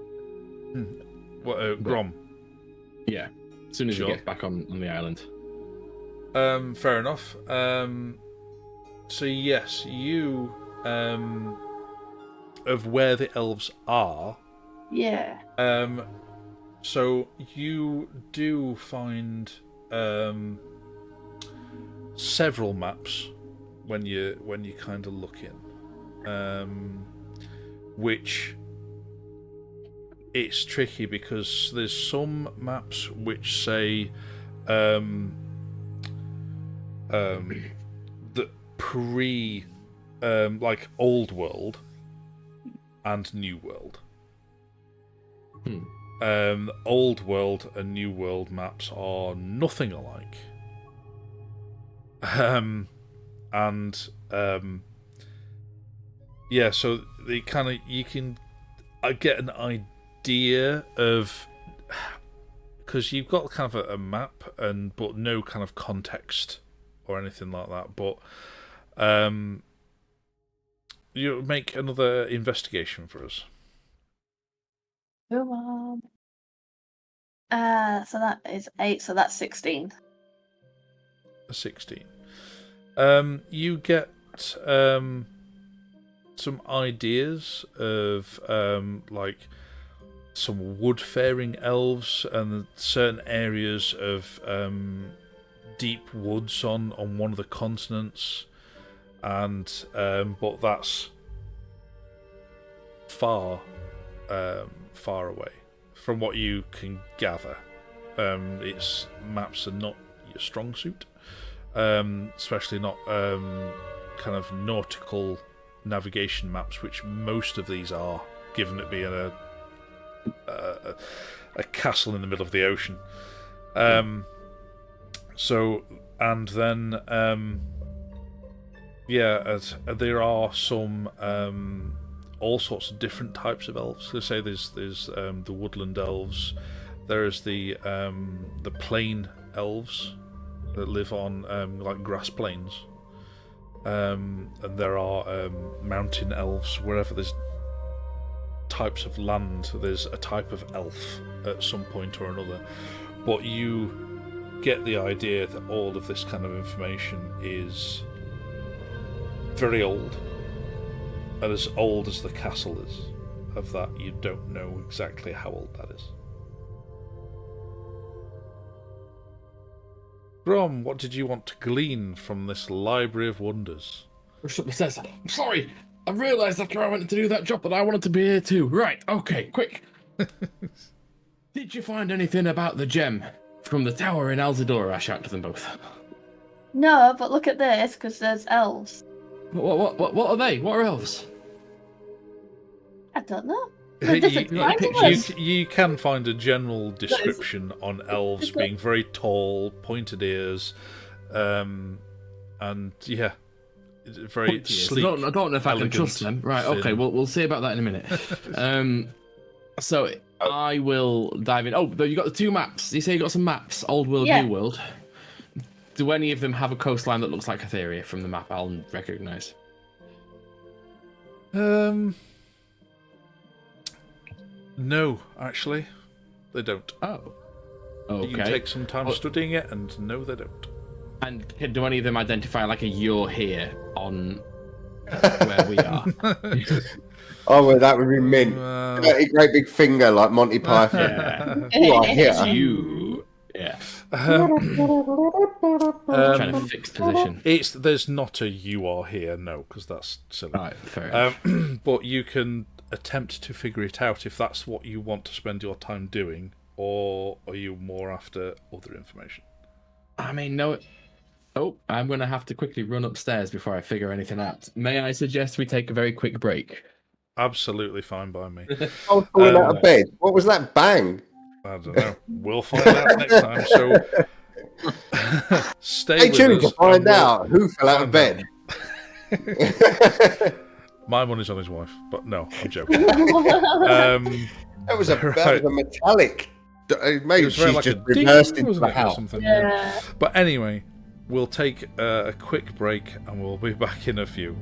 What, Grom? Yeah, as soon as Sure. he gets back on the island. Fair enough. So yes, you of where the elves are. Yeah. So you do find several maps when you kind of look in, which it's tricky because there's some maps which say the pre like old world and new world. Old world and new world maps are nothing alike. Yeah, so they kind of, you can get an idea of, because you've got kind of a map but no kind of context or anything like that. But you make another investigation for us. Come on. So that is 8, so that's 16. 16. You get some ideas of like some wood-faring elves and certain areas of deep woods on one of the continents, and but that's far away from what you can gather. Its maps are not your strong suit, especially not kind of nautical navigation maps, which most of these are, given it being a castle in the middle of the ocean. So, and then there are some all sorts of different types of elves. So say there's the woodland elves. There's the plain elves that live on like grass plains, and there are mountain elves. Wherever there's types of land, there's a type of elf at some point or another. But you get the idea that all of this kind of information is very old, and as old as the castle is. Of that, you don't know exactly how old that is. Grom, what did you want to glean from this library of wonders? Says, I'm sorry, I realised after I went to do that job that I wanted to be here too. Right, okay, quick. Did you find anything about the gem from the tower in Alzador? I shout to them both. No, but look at this, because there's elves. What are they? What are elves? I don't know. You can find a general description on elves being very tall, pointed ears, and yeah, very sleek. I don't know if I can trust them. Right, thin. Okay, we'll see about that in a minute. So I will dive in. Oh, you got the two maps. You say you got some maps, Old World, New World. Do any of them have a coastline that looks like Hatheria from the map I'll recognise? No, actually, they don't. Oh, okay. You can take some time studying it, and no, they don't. And do any of them identify like a "you're here" on where we are? Oh, well, that would be mint. A great big finger like Monty Python. You are here. You. Yeah. Trying to fix position. There's not a "you are here," no, because that's silly. Right, fair enough. But you can attempt to figure it out if that's what you want to spend your time doing, or are you more after other information? I mean, no. Oh, I'm going to have to quickly run upstairs before I figure anything out. May I suggest we take a very quick break? Absolutely fine by me. I was falling out of bed. What was that bang? I don't know. We'll find out next time. So stay tuned to find out who fell out of bed. My money's on his wife, but no, I'm joking. That was a metallic. Maybe she's like just reversed into the house. Yeah. But anyway, we'll take a quick break, and we'll be back in a few.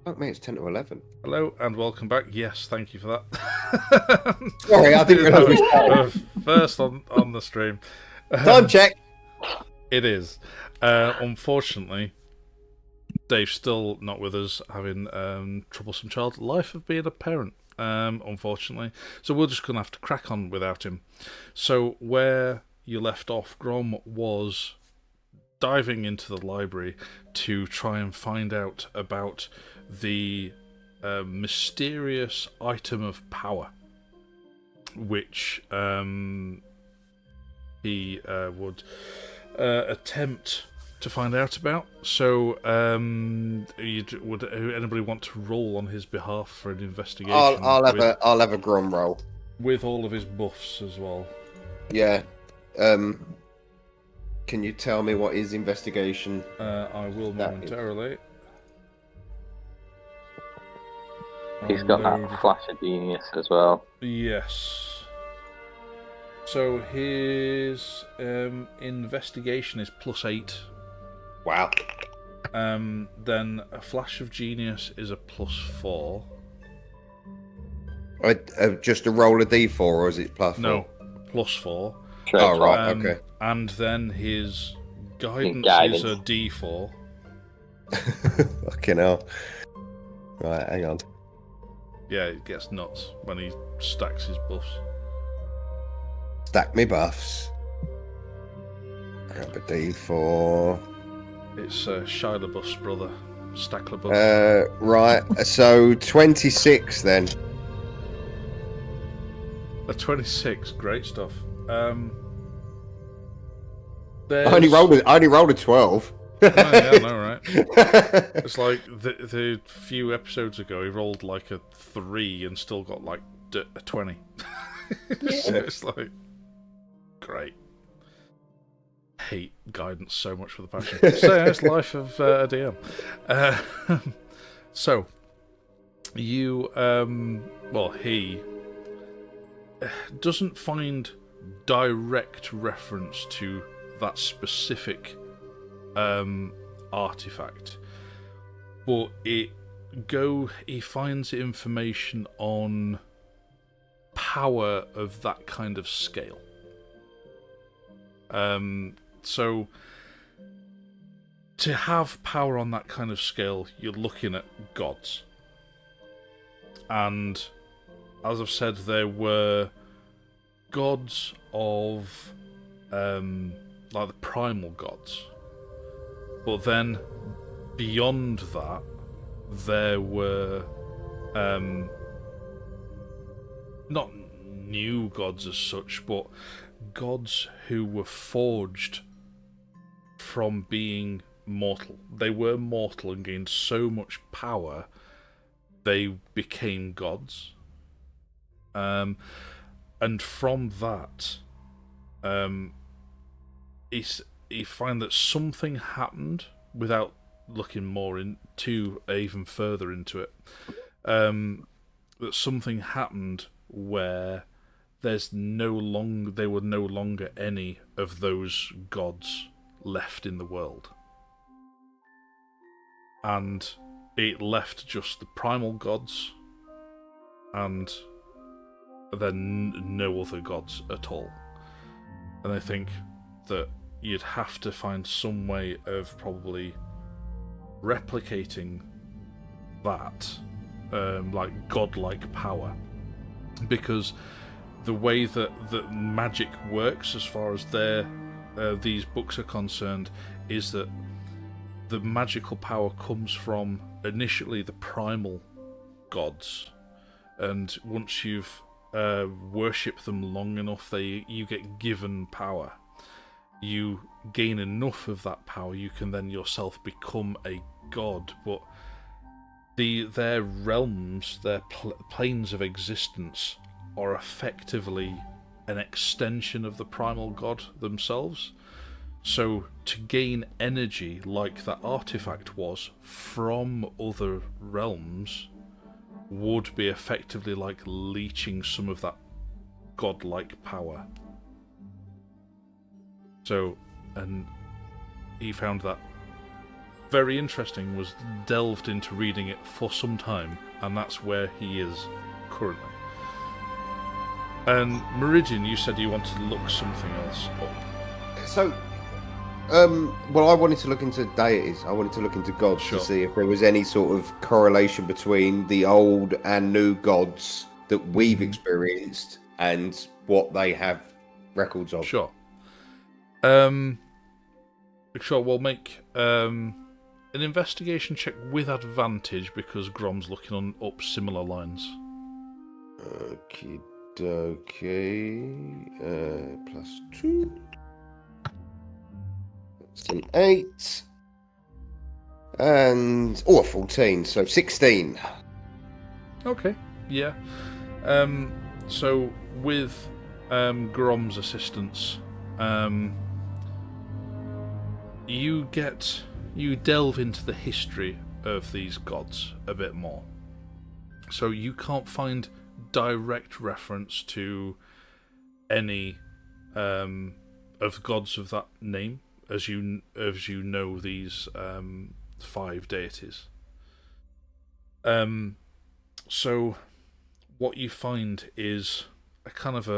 Fuck me, it's 10 to 11. Hello and welcome back. Yes, thank you for that. Sorry, I didn't realise we started. First on the stream. Time check. It is. Unfortunately, Dave's still not with us, having troublesome child life of being a parent, unfortunately. So we're just going to have to crack on without him. So where you left off, Grom was diving into the library to try and find out about the mysterious item of power, which he would attempt to find out about. So, would anybody want to roll on his behalf for an investigation? I'll have a Grom roll with all of his buffs as well. Yeah. Can you tell me what his investigation? I will momentarily. He's got that flash of genius as well. Yes. So his investigation is +8. Wow. Then a flash of genius is a +4. Just a roll of D4, or is it +4? No, +4. Oh, right, okay. And then his guidance is a D4. Fucking hell. Right, hang on. Yeah, it gets nuts when he stacks his buffs. Stack me buffs. Grab a D4. It's Shia LaBeouf's brother, Stack LaBeouf. Right, so 26 then. A 26, great stuff. I only rolled a 12. Oh, yeah, I know, right? It's like the few episodes ago, he rolled like a 3 and still got like a 20. So it's like, great. Hate guidance so much with a passion. So yeah, it's life of a DM. So you, he doesn't find direct reference to that specific artifact, but he finds information on power of that kind of scale. So to have power on that kind of scale, you're looking at gods, and as I've said, there were gods of like the primal gods. But then, beyond that, there were not new gods as such, but gods who were forged from being mortal. They were mortal and gained so much power, they became gods. And from that, he find that something happened, without looking more into even further into it, that something happened where there were no longer any of those gods left in the world, and it left just the primal gods, and then no other gods at all. And I think that you'd have to find some way of probably replicating that, like godlike power, because the way that magic works, as far as these books are concerned, is that the magical power comes from initially the primal gods, and once you've worshipped them long enough, you get given power. You gain enough of that power, you can then yourself become a god. But their realms, their planes of existence, are effectively an extension of the primal god themselves. So to gain energy like that artifact was from other realms would be effectively like leeching some of that godlike power. So, and he found that very interesting, was delved into reading it for some time, and that's where he is currently. And Meridian, you said you wanted to look something else up. So, well, I wanted to look into deities. I wanted to look into gods to see if there was any sort of correlation between the old and new gods that we've experienced and what they have records of. Sure. Sure, we'll make an investigation check with advantage because Grom's looking up similar lines. Okie dokie. +2. That's an 8. And, a 14, so 16. Okay, yeah. So, with Grom's assistance, you delve into the history of these gods a bit more. So you can't find direct reference to any of gods of that name as you know these 5 deities. So what you find is a kind of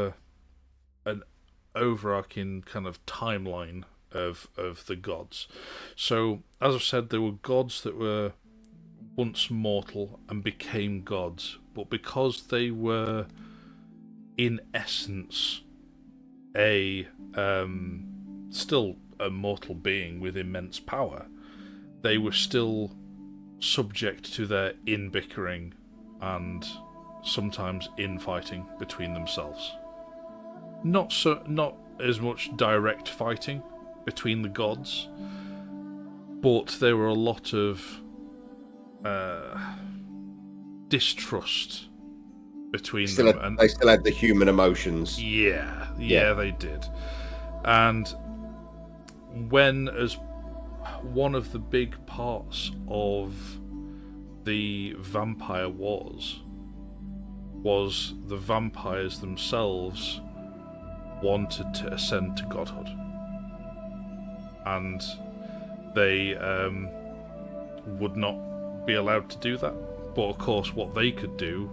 an overarching kind of timeline of the gods. So, as I've said, there were gods that were once mortal and became gods, but because they were, in essence, still a mortal being with immense power, they were still subject to their in-bickering and sometimes infighting between themselves. Not as much direct fighting between the gods, but there were a lot of distrust between them. They still had the human emotions. Yeah, they did. And when, as one of the big parts of the vampire wars was the vampires themselves wanted to ascend to godhood. And they would not be allowed to do that. But of course, what they could do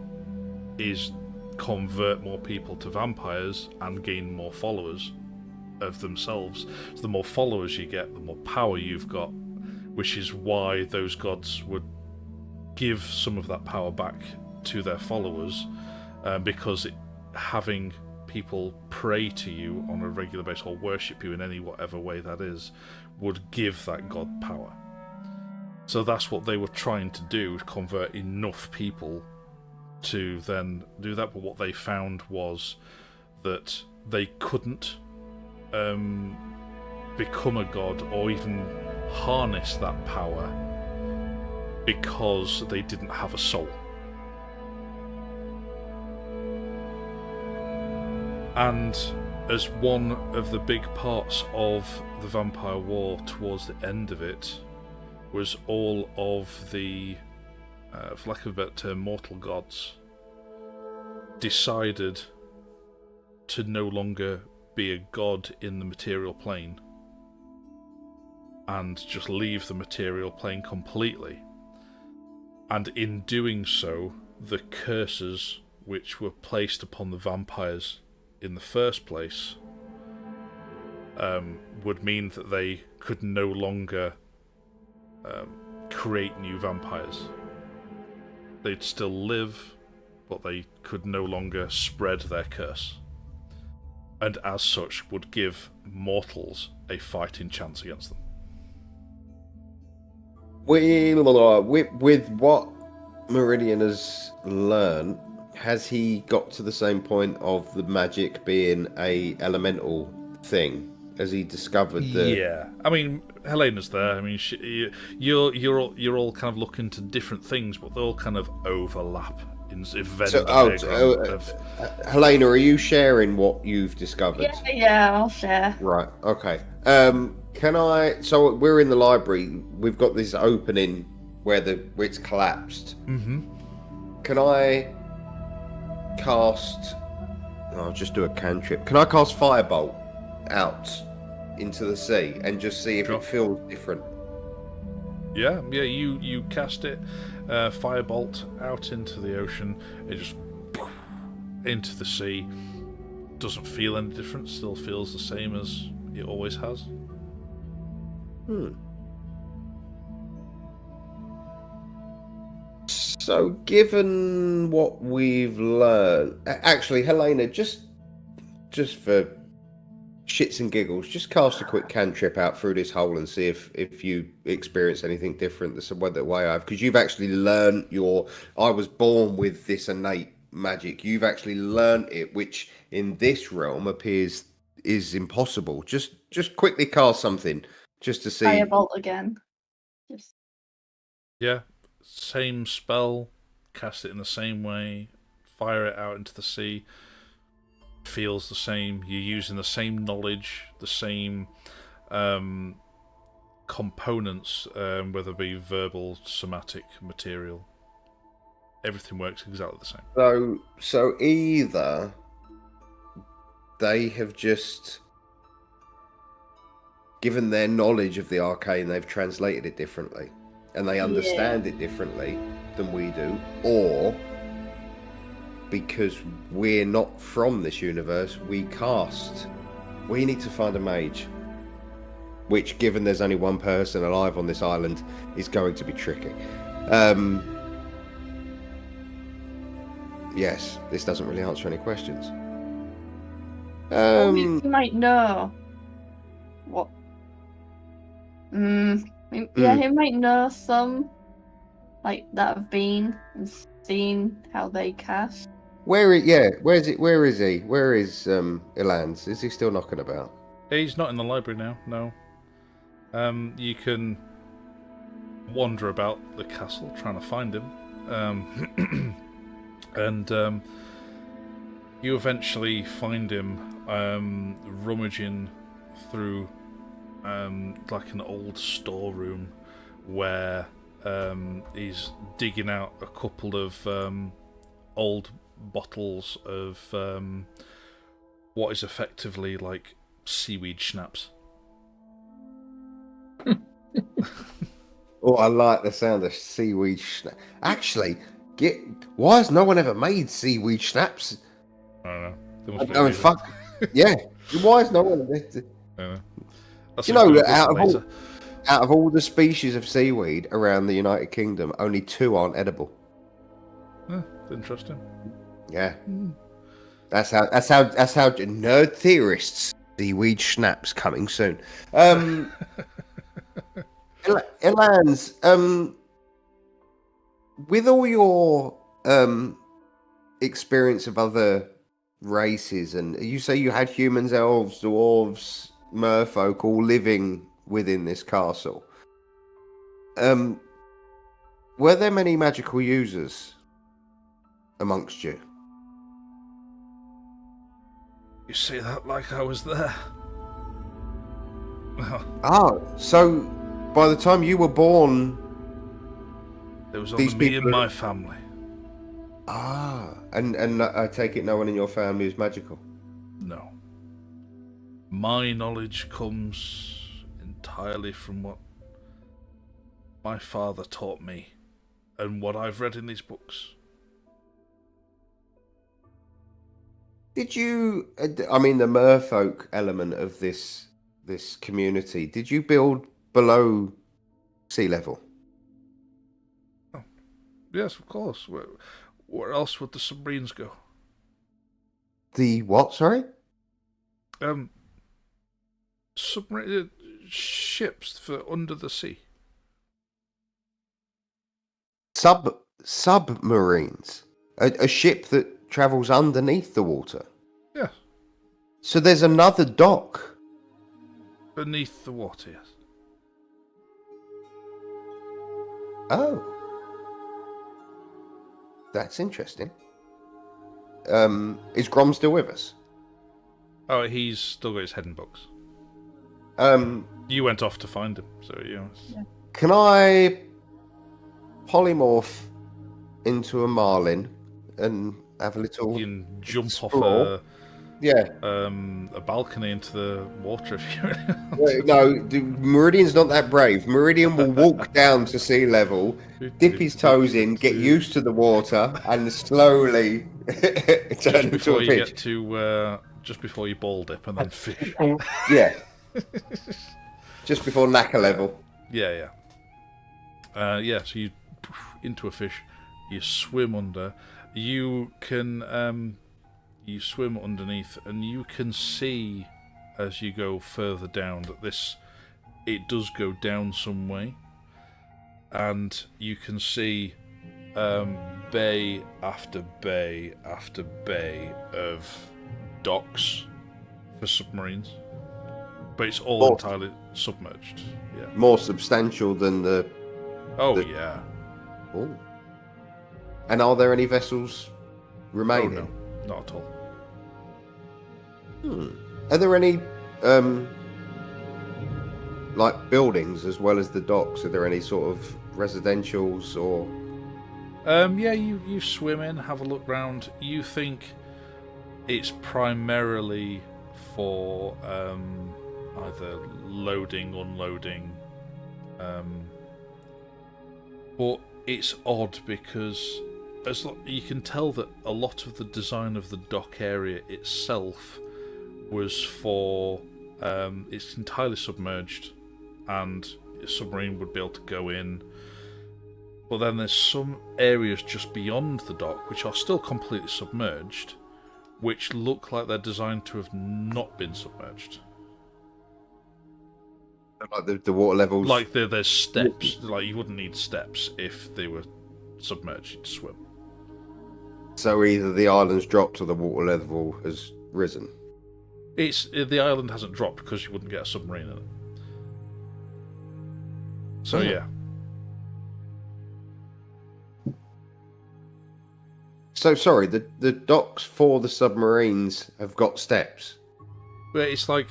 is convert more people to vampires and gain more followers of themselves. So the more followers you get, the more power you've got, which is why those gods would give some of that power back to their followers, because having people pray to you on a regular basis or worship you in any whatever way that is would give that god power. So that's what they were trying to do, convert enough people to then do that. But what they found was that they couldn't become a god or even harness that power because they didn't have a soul. And as one of the big parts of the Vampire War towards the end of it was all of the, for lack of a better term, mortal gods decided to no longer be a god in the material plane and just leave the material plane completely. And in doing so, the curses which were placed upon the vampires in the first place would mean that they could no longer create new vampires. They'd still live, but they could no longer spread their curse, and as such would give mortals a fighting chance against them. With what Meridian has learned, has he got to the same point of the magic being a elemental thing? Has he discovered that? Yeah, I mean, Helena's there. I mean, you're all kind of looking to different things, but they all kind of overlap in Venn diagram. Helena, are you sharing what you've discovered? Yeah, I'll share. Right. Okay. Can I? So we're in the library. We've got this opening where it's collapsed. Mm-hmm. Can I cast? I'll just do a cantrip. Can I cast Firebolt out into the sea and just see if it feels different? Yeah. You cast it, firebolt out into the ocean. It just into the sea. Doesn't feel any different. Still feels the same as it always has. So, given what we've learned, actually, Helena, just for shits and giggles, just cast a quick cantrip out through this hole and see if you experience anything different the way I've, because you've actually learned I was born with this innate magic. You've actually learned it, which in this realm appears is impossible. Just quickly cast something just to see. Firebolt again. Just Yeah, same spell, cast it in the same way, fire it out into the sea. Feels the same. You're using the same knowledge, the same components, whether it be verbal, somatic, material. Everything works exactly the same. So either they have just given their knowledge of the arcane, they've translated it differently, and they understand it differently than we do, or because we're not from this universe, we need to find a mage, which, given there's only one person alive on this island, is going to be tricky. Yes, this doesn't really answer any questions. you might know what. He might know some, like, that have been and seen how they cast. Where is he? Where is Ilans? Is he still knocking about? He's not in the library now, no. You can wander about the castle trying to find him. And you eventually find him rummaging through like an old storeroom where he's digging out a couple of old bottles of what is effectively like seaweed schnapps. Oh, I like the sound of seaweed schnapps. Actually, why has no one ever made seaweed schnapps? I don't know. Fuck. Yeah. Why has no one? You know, out of all the species of seaweed around the United Kingdom, only 2 aren't edible. Interesting. Yeah. That's how nerd theorists. Seaweed schnapps coming soon. Elans, with all your experience of other races, and you say you had humans, elves, dwarves, merfolk all living within this castle, were there many magical users amongst you? You say that like I was there. So by the time you were born, there was only me and my family. And I take it no one in your family is magical? No. My knowledge comes entirely from what my father taught me and what I've read in these books. Did you, I mean, the merfolk element of this community, did you build below sea level? Oh, yes, of course. Where else would the submarines go? The what, sorry? Submarine ships for under the sea. Submarines? A ship that travels underneath the water? Yes. So there's another dock? Beneath the water, yes. Oh. That's interesting. Is Grom still with us? Oh, he's still got his head in books. You went off to find him, so yeah. Can I polymorph into a marlin and have a little... You can jump explore? Yeah. A balcony into the water if you really want. No, Meridian's not that brave. Meridian will walk down to sea level, dip his toes in, get used to the water, and slowly turn into a fish. Just before you ball dip and then fish. Yeah. Just before knacker level. Yeah. So you into a fish, you swim under, you can you swim underneath, and you can see as you go further down that it does go down some way, and you can see bay after bay after bay of docks for submarines, but it's all entirely submerged. Yeah, more substantial than the. Yeah. Oh. And are there any vessels remaining? Oh, no, not at all. Are there any like buildings as well as the docks? Are there any sort of residentials or? Yeah, you swim in, have a look round. You think it's primarily for either loading, unloading, but it's odd because you can tell that a lot of the design of the dock area itself was for it's entirely submerged, and a submarine would be able to go in. But then there's some areas just beyond the dock which are still completely submerged, which look like they're designed to have not been submerged. Like the water levels? Like there's steps. Like you wouldn't need steps if they were submerged. You'd swim. So either the island's dropped or the water level has risen? The island hasn't dropped because you wouldn't get a submarine in it. So yeah. So sorry, the docks for the submarines have got steps. But it's like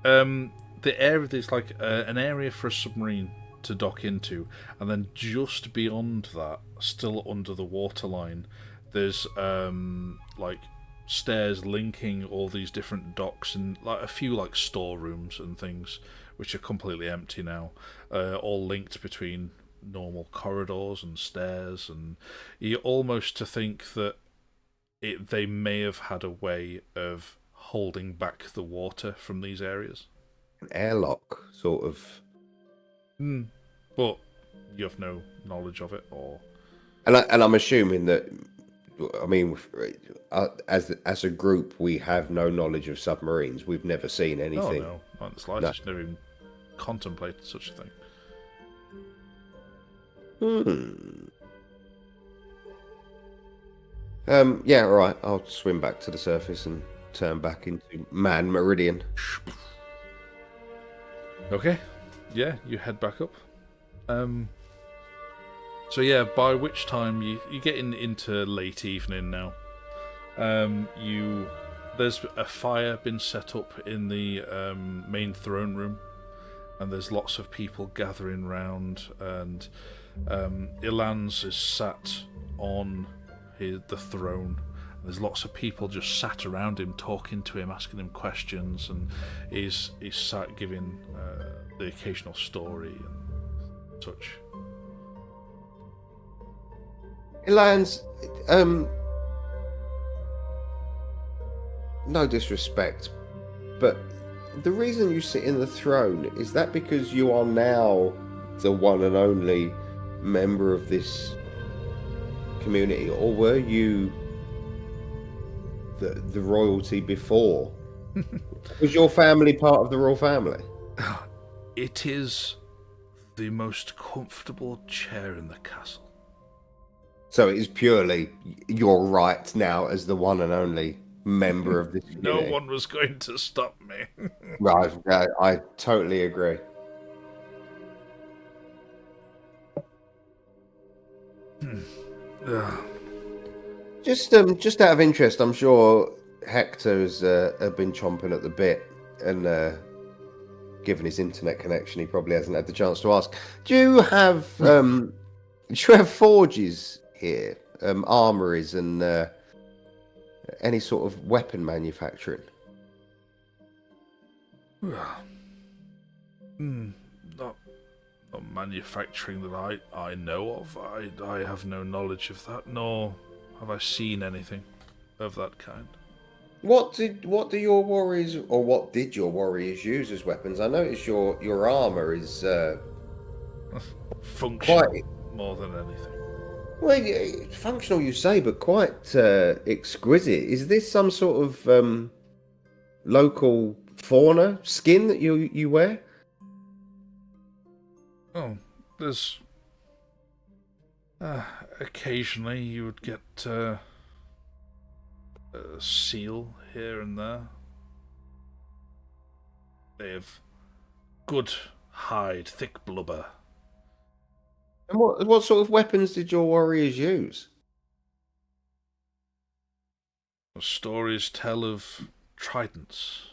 the area. There's like an area for a submarine to dock into, and then just beyond that, still under the waterline, there's like stairs linking all these different docks and like a few like storerooms and things which are completely empty now, all linked between normal corridors and stairs, and you almost to think that they may have had a way of holding back the water from these areas. An airlock, sort of. But you have no knowledge of it, or. And I'm assuming that, I mean, as a group, we have no knowledge of submarines. We've never seen anything. Oh no, not in the slightest. Never even contemplated such a thing. Yeah, right. I'll swim back to the surface and turn back into Man Meridian. Okay. Yeah, you head back up. So yeah, by which time you get into late evening now. There's a fire been set up in the main throne room, and there's lots of people gathering round, and Ilanz is sat on the throne. There's lots of people just sat around him, talking to him, asking him questions, and he's sat giving the occasional story and such. Ilanz, no disrespect, but the reason you sit in the throne, is that because you are now the one and only member of this community, or were you the royalty before? Was your family part of the royal family? It is the most comfortable chair in the castle. So it is purely your right now as the one and only member of this community. No one was going to stop me. Right, I totally agree. Just out of interest, I'm sure Hector's been chomping at the bit, and given his internet connection, he probably hasn't had the chance to ask. Do you have forges here, armories, and any sort of weapon manufacturing? Not manufacturing that I know of. I have no knowledge of that, nor have I seen anything of that kind. What did your warriors use as weapons? I noticed your armor is functional quite more than anything. well, functional, you say, but quite exquisite. Is this some sort of local fauna skin that you wear? Oh, there's occasionally you would get a seal here and there. They have good hide, thick blubber. And what sort of weapons did your warriors use? Stories tell of tridents.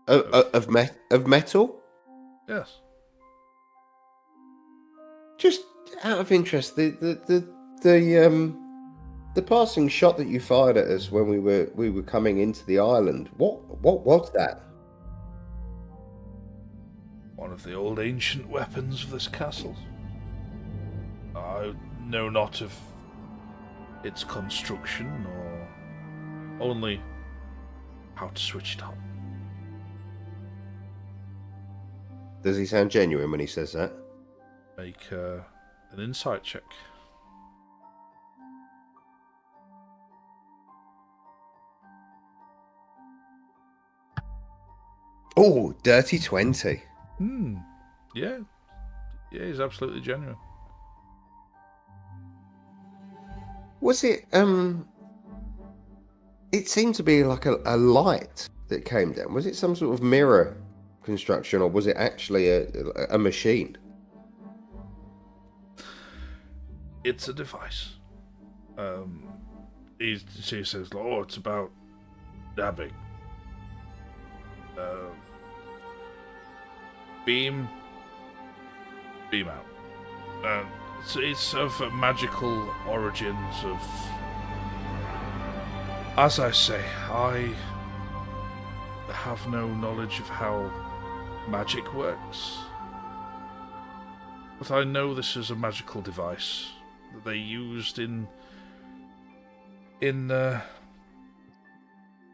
Of metal? Yes. Just out of interest, the passing shot that you fired at us when we were coming into the island. What was that? One of the old ancient weapons of this castle. I know not of its construction, or only how to switch it on. Does he sound genuine when he says that? Make an insight check. Oh, dirty 20. Yeah, he's absolutely genuine. Was it it seemed to be like a light that came down. Was it some sort of mirror construction, or was it actually a machine? It's a device. He says, "Oh, it's about that big. Beam out. It's of magical origins of. As I say, I have no knowledge of how magic works, but I know this is a magical device that they used in the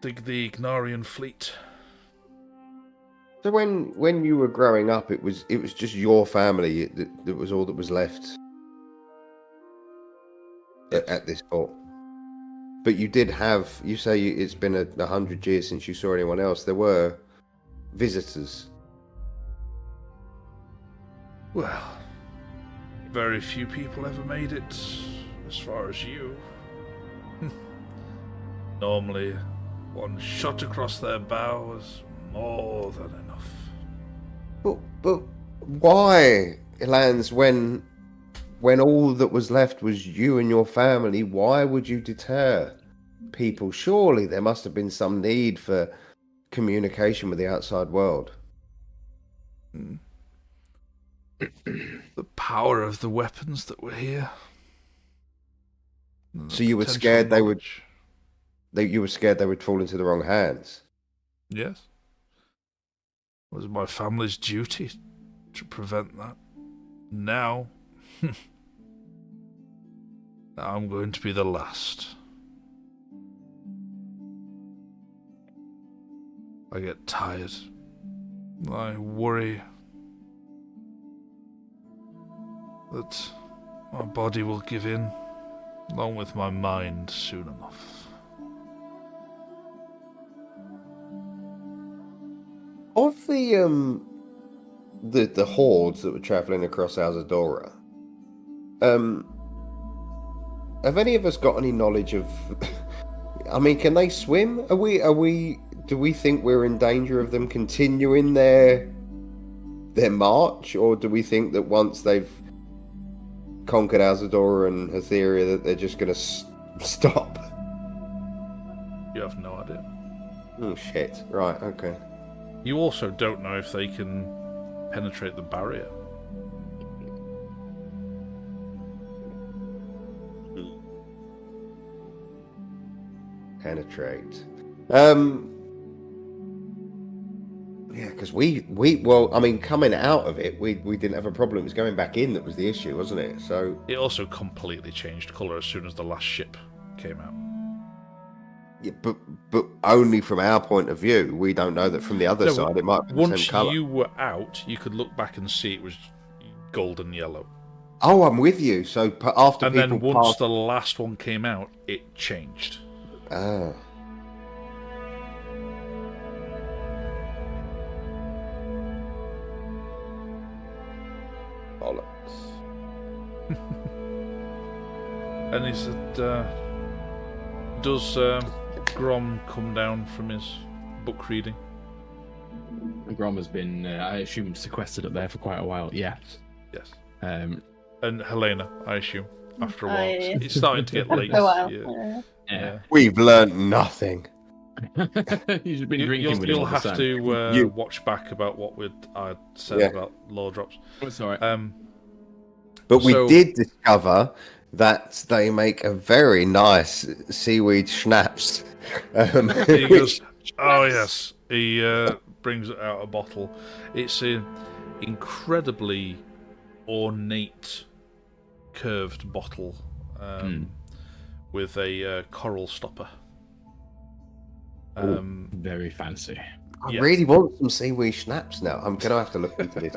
Ignarian fleet." So when you were growing up, it was just your family that was all that was left at this fort. But you did have, you say it's been 100 years since you saw anyone else. There were visitors. Well, very few people ever made it as far as you. Normally, one shot across their bow was more than enough. But why, Elans, when all that was left was you and your family, why would you deter people? Surely there must have been some need for communication with the outside world. The power of the weapons that were here. So you were scared you were scared they would fall into the wrong hands? Yes. It was my family's duty to prevent that. Now, I'm going to be the last. I get tired. I worry that my body will give in, along with my mind, soon enough. Of the hordes that were travelling across Alzadora, have any of us got any knowledge of? I mean, can they swim? Do we think we're in danger of them continuing their march, or do we think that once they've conquered Alzadora and Hatheria that they're just going to stop? You have no idea. Oh shit! Right, okay. You also don't know if they can penetrate the barrier. Penetrate. Yeah, because well, I mean, coming out of it, we didn't have a problem. It was going back in that was the issue, wasn't it? So it also completely changed colour as soon as the last ship came out. yeah, but only from our point of view. We don't know that from the other side. It might be the once same colour. you were out, you could look back and see it was golden yellow. Oh, I'm with you. So after and people then once passed... the last one came out, it changed. Ah. Bollocks. And he said, does Grom come down from his book reading? Grom has been, I assume, sequestered up there for quite a while. Yeah. Yes. Um, and Helena, I assume, after a while. It's starting to get late. After a while. yeah. We've learnt nothing. You've been drinking with him You'll all the have time. to watch back about what I said about law drops. It's all right. But we did discover that they make a very nice seaweed schnapps. He goes, oh yes. He brings out a bottle. It's an incredibly ornate, curved bottle with a coral stopper. Very fancy. I really want some seaweed schnapps now. I'm going to have to look into this.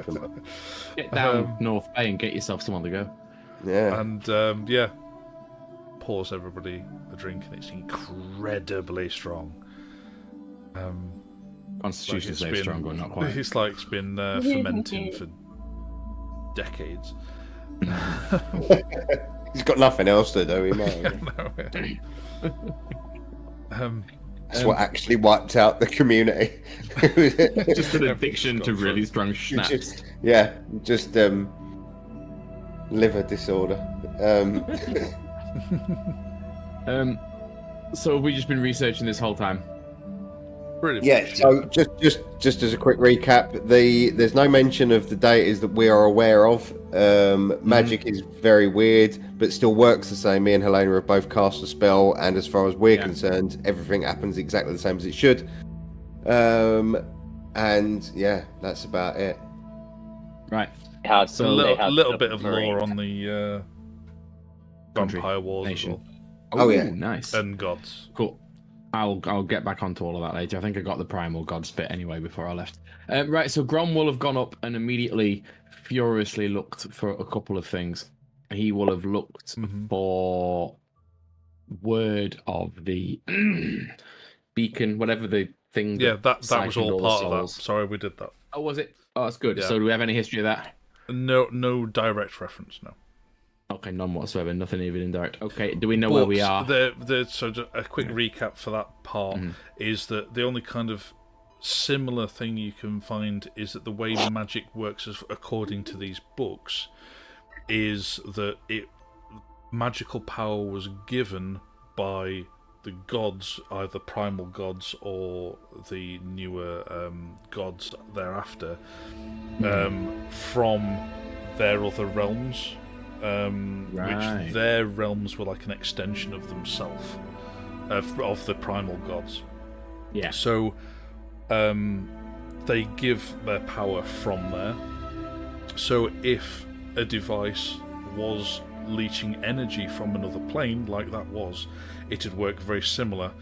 Get down North Bay and get yourself some on the go. Yeah. And pours everybody a drink, and it's incredibly strong. Constitution is very strong, but not quite. It's like it's been fermenting for decades. He's got nothing else to do. He might. That's what actually wiped out the community. Just an addiction to really strong schnapps. Just liver disorder. So have we just been researching this whole time? So just as a quick recap, there's no mention of the deities that we are aware of. Magic is very weird, but still works the same. Me and Helena have both cast a spell, and as far as we're concerned, everything happens exactly the same as it should. And yeah, that's about it. Right. So a little bit of lore on the vampire wars nation. as well. Oh yeah, nice. And gods. Cool. I'll get back onto all of that later. I think I got the primal gods bit anyway before I left. Right, so Grom will have gone up and immediately furiously looked for a couple of things. He will have looked for word of the beacon, whatever the thing. Yeah, that was all part of that. Sorry, we did that. Oh, was it? Oh, that's good. Yeah. So do we have any history of that? No direct reference, no. Okay, none whatsoever. Nothing even indirect. Okay, do we know where we are? So a quick recap for that part is that the only kind of similar thing you can find is that the way magic works according to these books is that magical power was given by the gods, either primal gods or the newer gods thereafter, from their other realms. Which their realms were like an extension of themselves, of the primal gods. Yeah. So they give their power from there. So if a device was leeching energy from another plane, like that was, it'd work very similar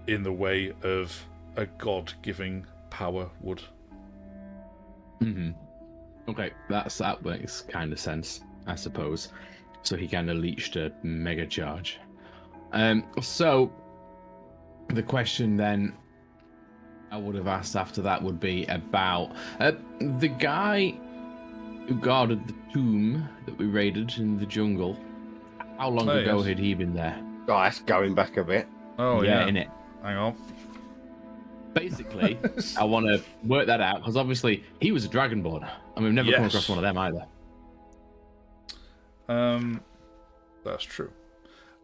in the way of a god giving power would. Okay, that makes kind of sense, I suppose. So he kind of leached a mega charge. So the question then I would have asked after that would be about the guy who guarded the tomb that we raided in the jungle. How long ago had he been there? Oh, that's going back a bit. Oh yeah, innit? Hang on. Basically, I want to work that out because obviously he was a dragonborn, and we've never come across one of them either. That's true.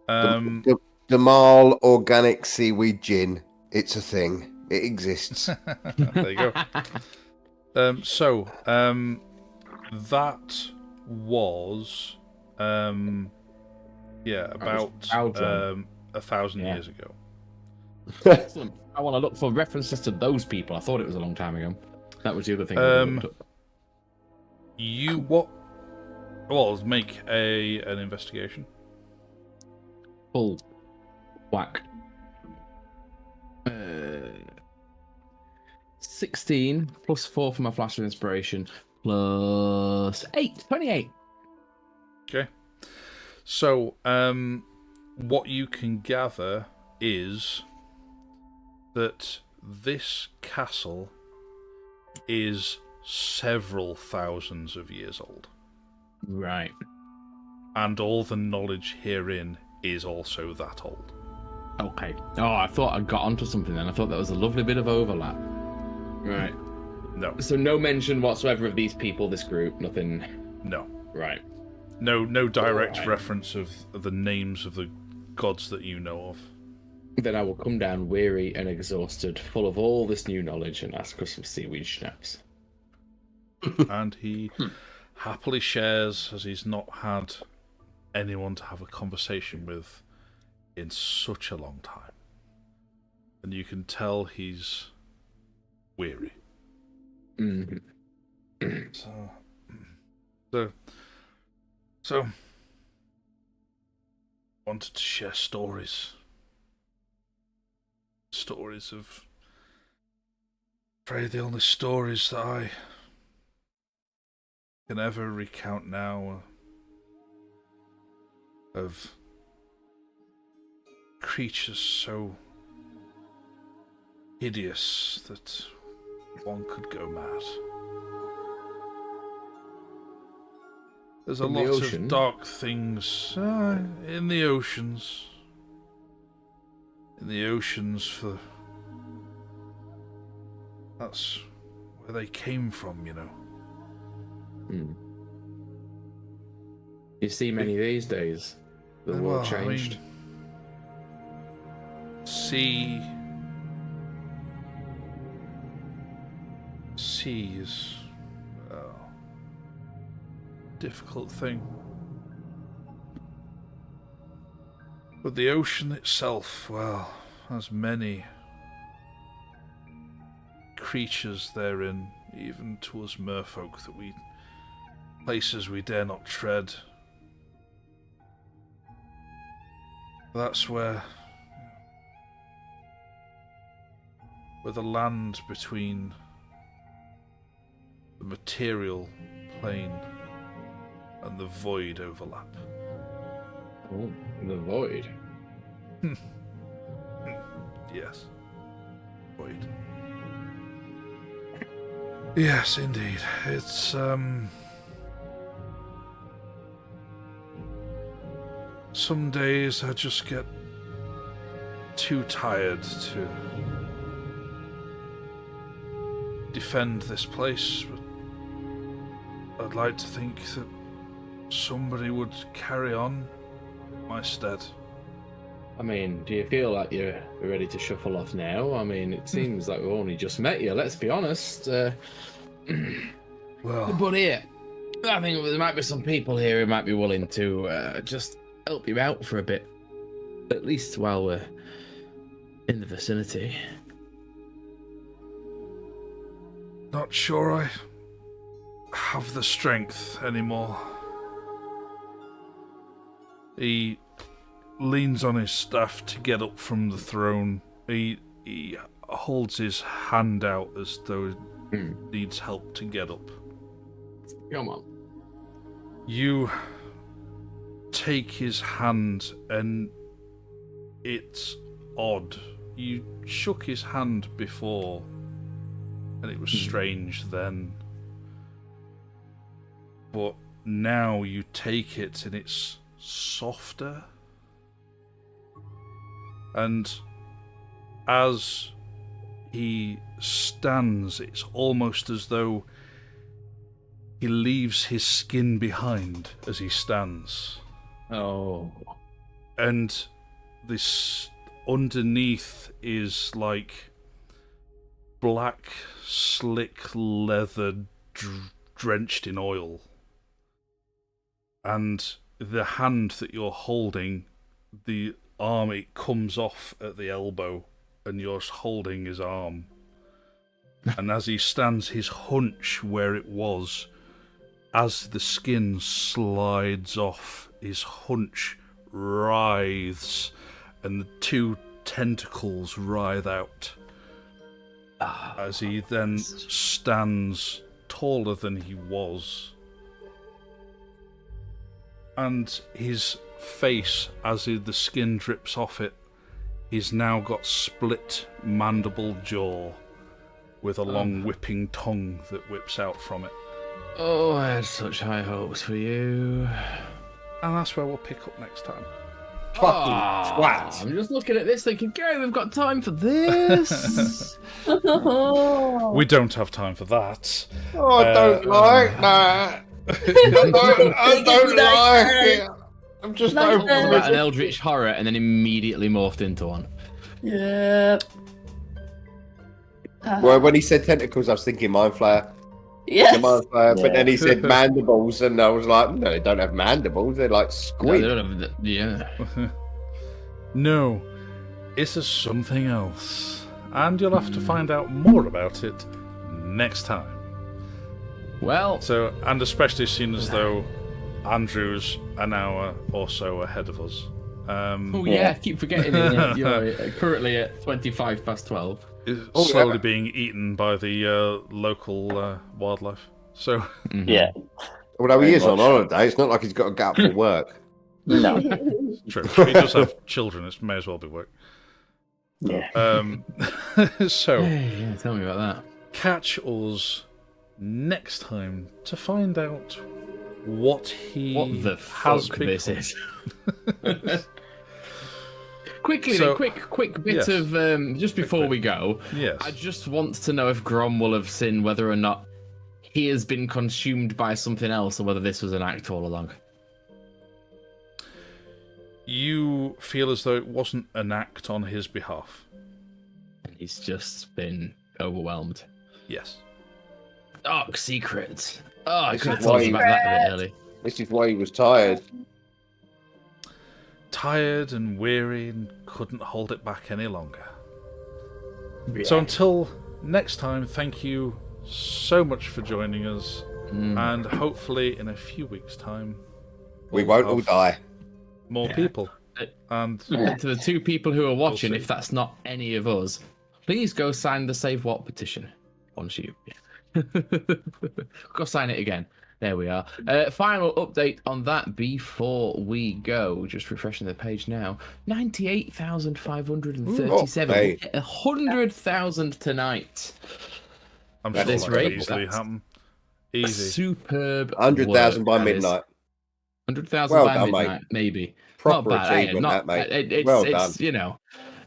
The Mal organic seaweed gin. It's a thing. It exists. There you go. That was about 1,000 years ago. Excellent. I want to look for references to those people. I thought it was a long time ago. That was the other thing. You what? Well, make an investigation. Full whack. 16 plus 4 for my flash of inspiration plus 8, 28. Okay. So, what you can gather is that this castle is several thousands of years old. Right. And all the knowledge herein is also that old. Okay. Oh, I thought I got onto something then. I thought that was a lovely bit of overlap. Right. No. So no mention whatsoever of these people, this group, nothing. No. Right. No direct reference of the names of the gods that you know of. Then I will come down weary and exhausted, full of all this new knowledge, and ask for some seaweed schnapps. And he happily shares, as he's not had anyone to have a conversation with in such a long time. And you can tell he's weary. Mm-hmm. So, wanted to share stories of, afraid the only stories that I can ever recount now are of creatures so hideous that one could go mad. There's a lot of dark things in the oceans. In the oceans that's where they came from, you know. You see many these days. The world changed. Sea is a difficult thing. But the ocean itself, well, has many creatures therein, even to us merfolk, that places we dare not tread. That's where the land between the material plane and the void overlap. Oh, the void. Yes. Void. Yes, indeed. It's, some days I just get too tired to defend this place, but I'd like to think that somebody would carry on in my stead. I mean, do you feel like you're ready to shuffle off now? I mean, it seems like we've only just met you, let's be honest. Well, but here, I think there might be some people here who might be willing to just help you out for a bit. At least while we're in the vicinity. Not sure I have the strength anymore. He leans on his staff to get up from the throne. He holds his hand out as though he needs help to get up. Come on. You take his hand, and it's odd. You shook his hand before, and it was strange then. But now you take it, and it's softer. And as he stands, it's almost as though he leaves his skin behind as he stands. Oh. And this underneath is like black, slick leather drenched in oil. And the hand that you're holding, the arm, it comes off at the elbow and you're holding his arm. And as he stands, his hunch where it was, as the skin slides off, his hunch writhes, and the two tentacles writhe out. As he then stands taller than he was. And his face, as the skin drips off it, he's now got split mandible jaw with a long whipping tongue that whips out from it. Oh, I had such high hopes for you. And that's where we'll pick up next time. Fucking twat. I'm just looking at this thinking, Gary, we've got time for this. We don't have time for that. Oh, I don't like that. I don't like it. I'm just Like over that. About an eldritch horror and then immediately morphed into one. Yeah. Well, when he said tentacles, I was thinking Mind Flayer. Yes. The Mind Flayer, but Yeah. then he said mandibles, and I was like, no, they don't have mandibles. They're like No, squid. they don't have yeah. No, it is something else. And you'll have to find out more about it next time. Well, So, and especially seeing as though Andrew's an hour or so ahead of us. oh yeah, keep forgetting it. You're currently at 25:12. Is Oh, slowly yeah. being eaten by the local wildlife. So, Yeah. Although he Very is on much. holiday, it's not like he's got to go up for work. No. true. He does have children, it may as well be work. Yeah. So, Yeah, tell me about that. catch us next time to find out what he What the has fuck this become. is? Quickly, So- then, quick bit yes. of just before bit. we go. Yes. I just want to know if Grom will have seen whether or not he has been consumed by something else, or whether this was an act all along. You feel as though it wasn't an act on his behalf. And he's just been overwhelmed. Yes. Dark secrets. Oh, I This could have is told why us you- about that a bit early. This is why he was tired. Tired and weary and couldn't hold it back any longer. Yeah. So until next time, thank you so much for joining us. And hopefully in a few weeks' time, We we'll won't all have die. more people. And And to the two people who are watching, see. if that's not any of us, please go sign the Save What petition. Once you go sign it again. There we are. Final update on that before we go. Just refreshing the page now. 98,537. Ooh, hey. We'll hit 100,000 tonight. I'm At sure this that can rate, easily that's- happen. Easy. Superb. 100,000 by work, that is. midnight. 100,000 Well by done, mate. midnight, maybe. Proper not bad. Hey, achievement, not, that, mate. It's, Well it's, done. you know,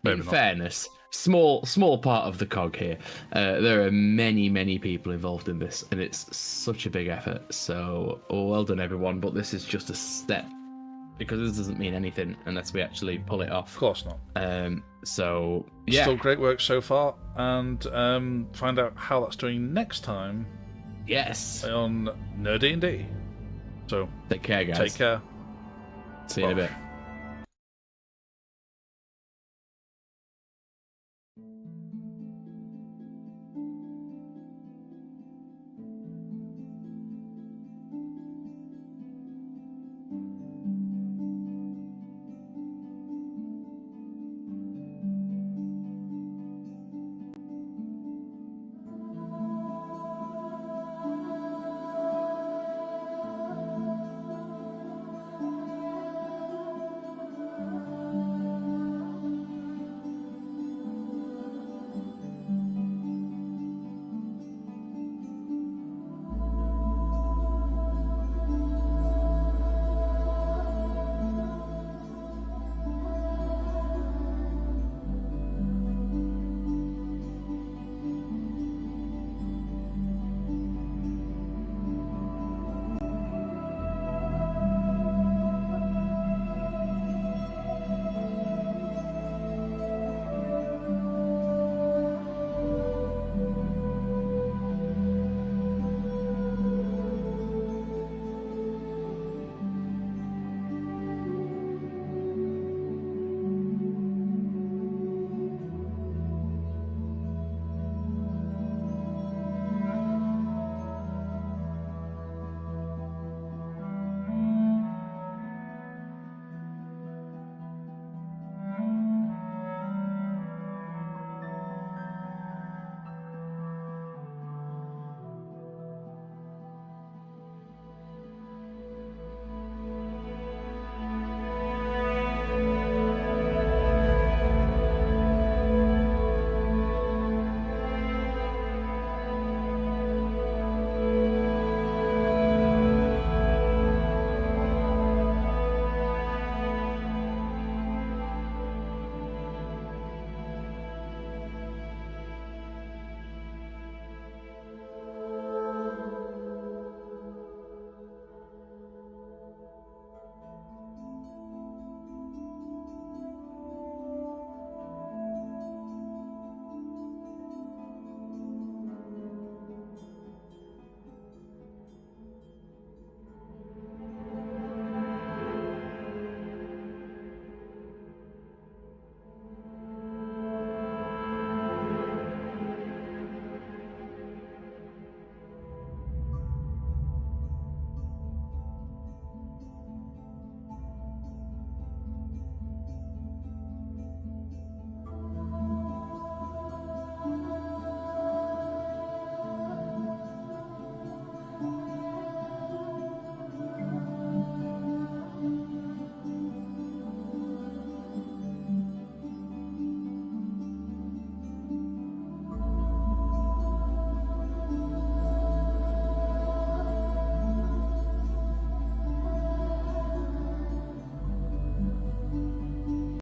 Maybe in not. fairness, small part of the cog here. There are many people involved in this, and it's such a big effort. So, well done, everyone. But this is just a step, because this doesn't mean anything unless we actually pull it Of off. course not. So yeah, Still great work so far. And find out how that's doing next time yes. on NerD&D. So Take care, guys. take care. See you in a bit.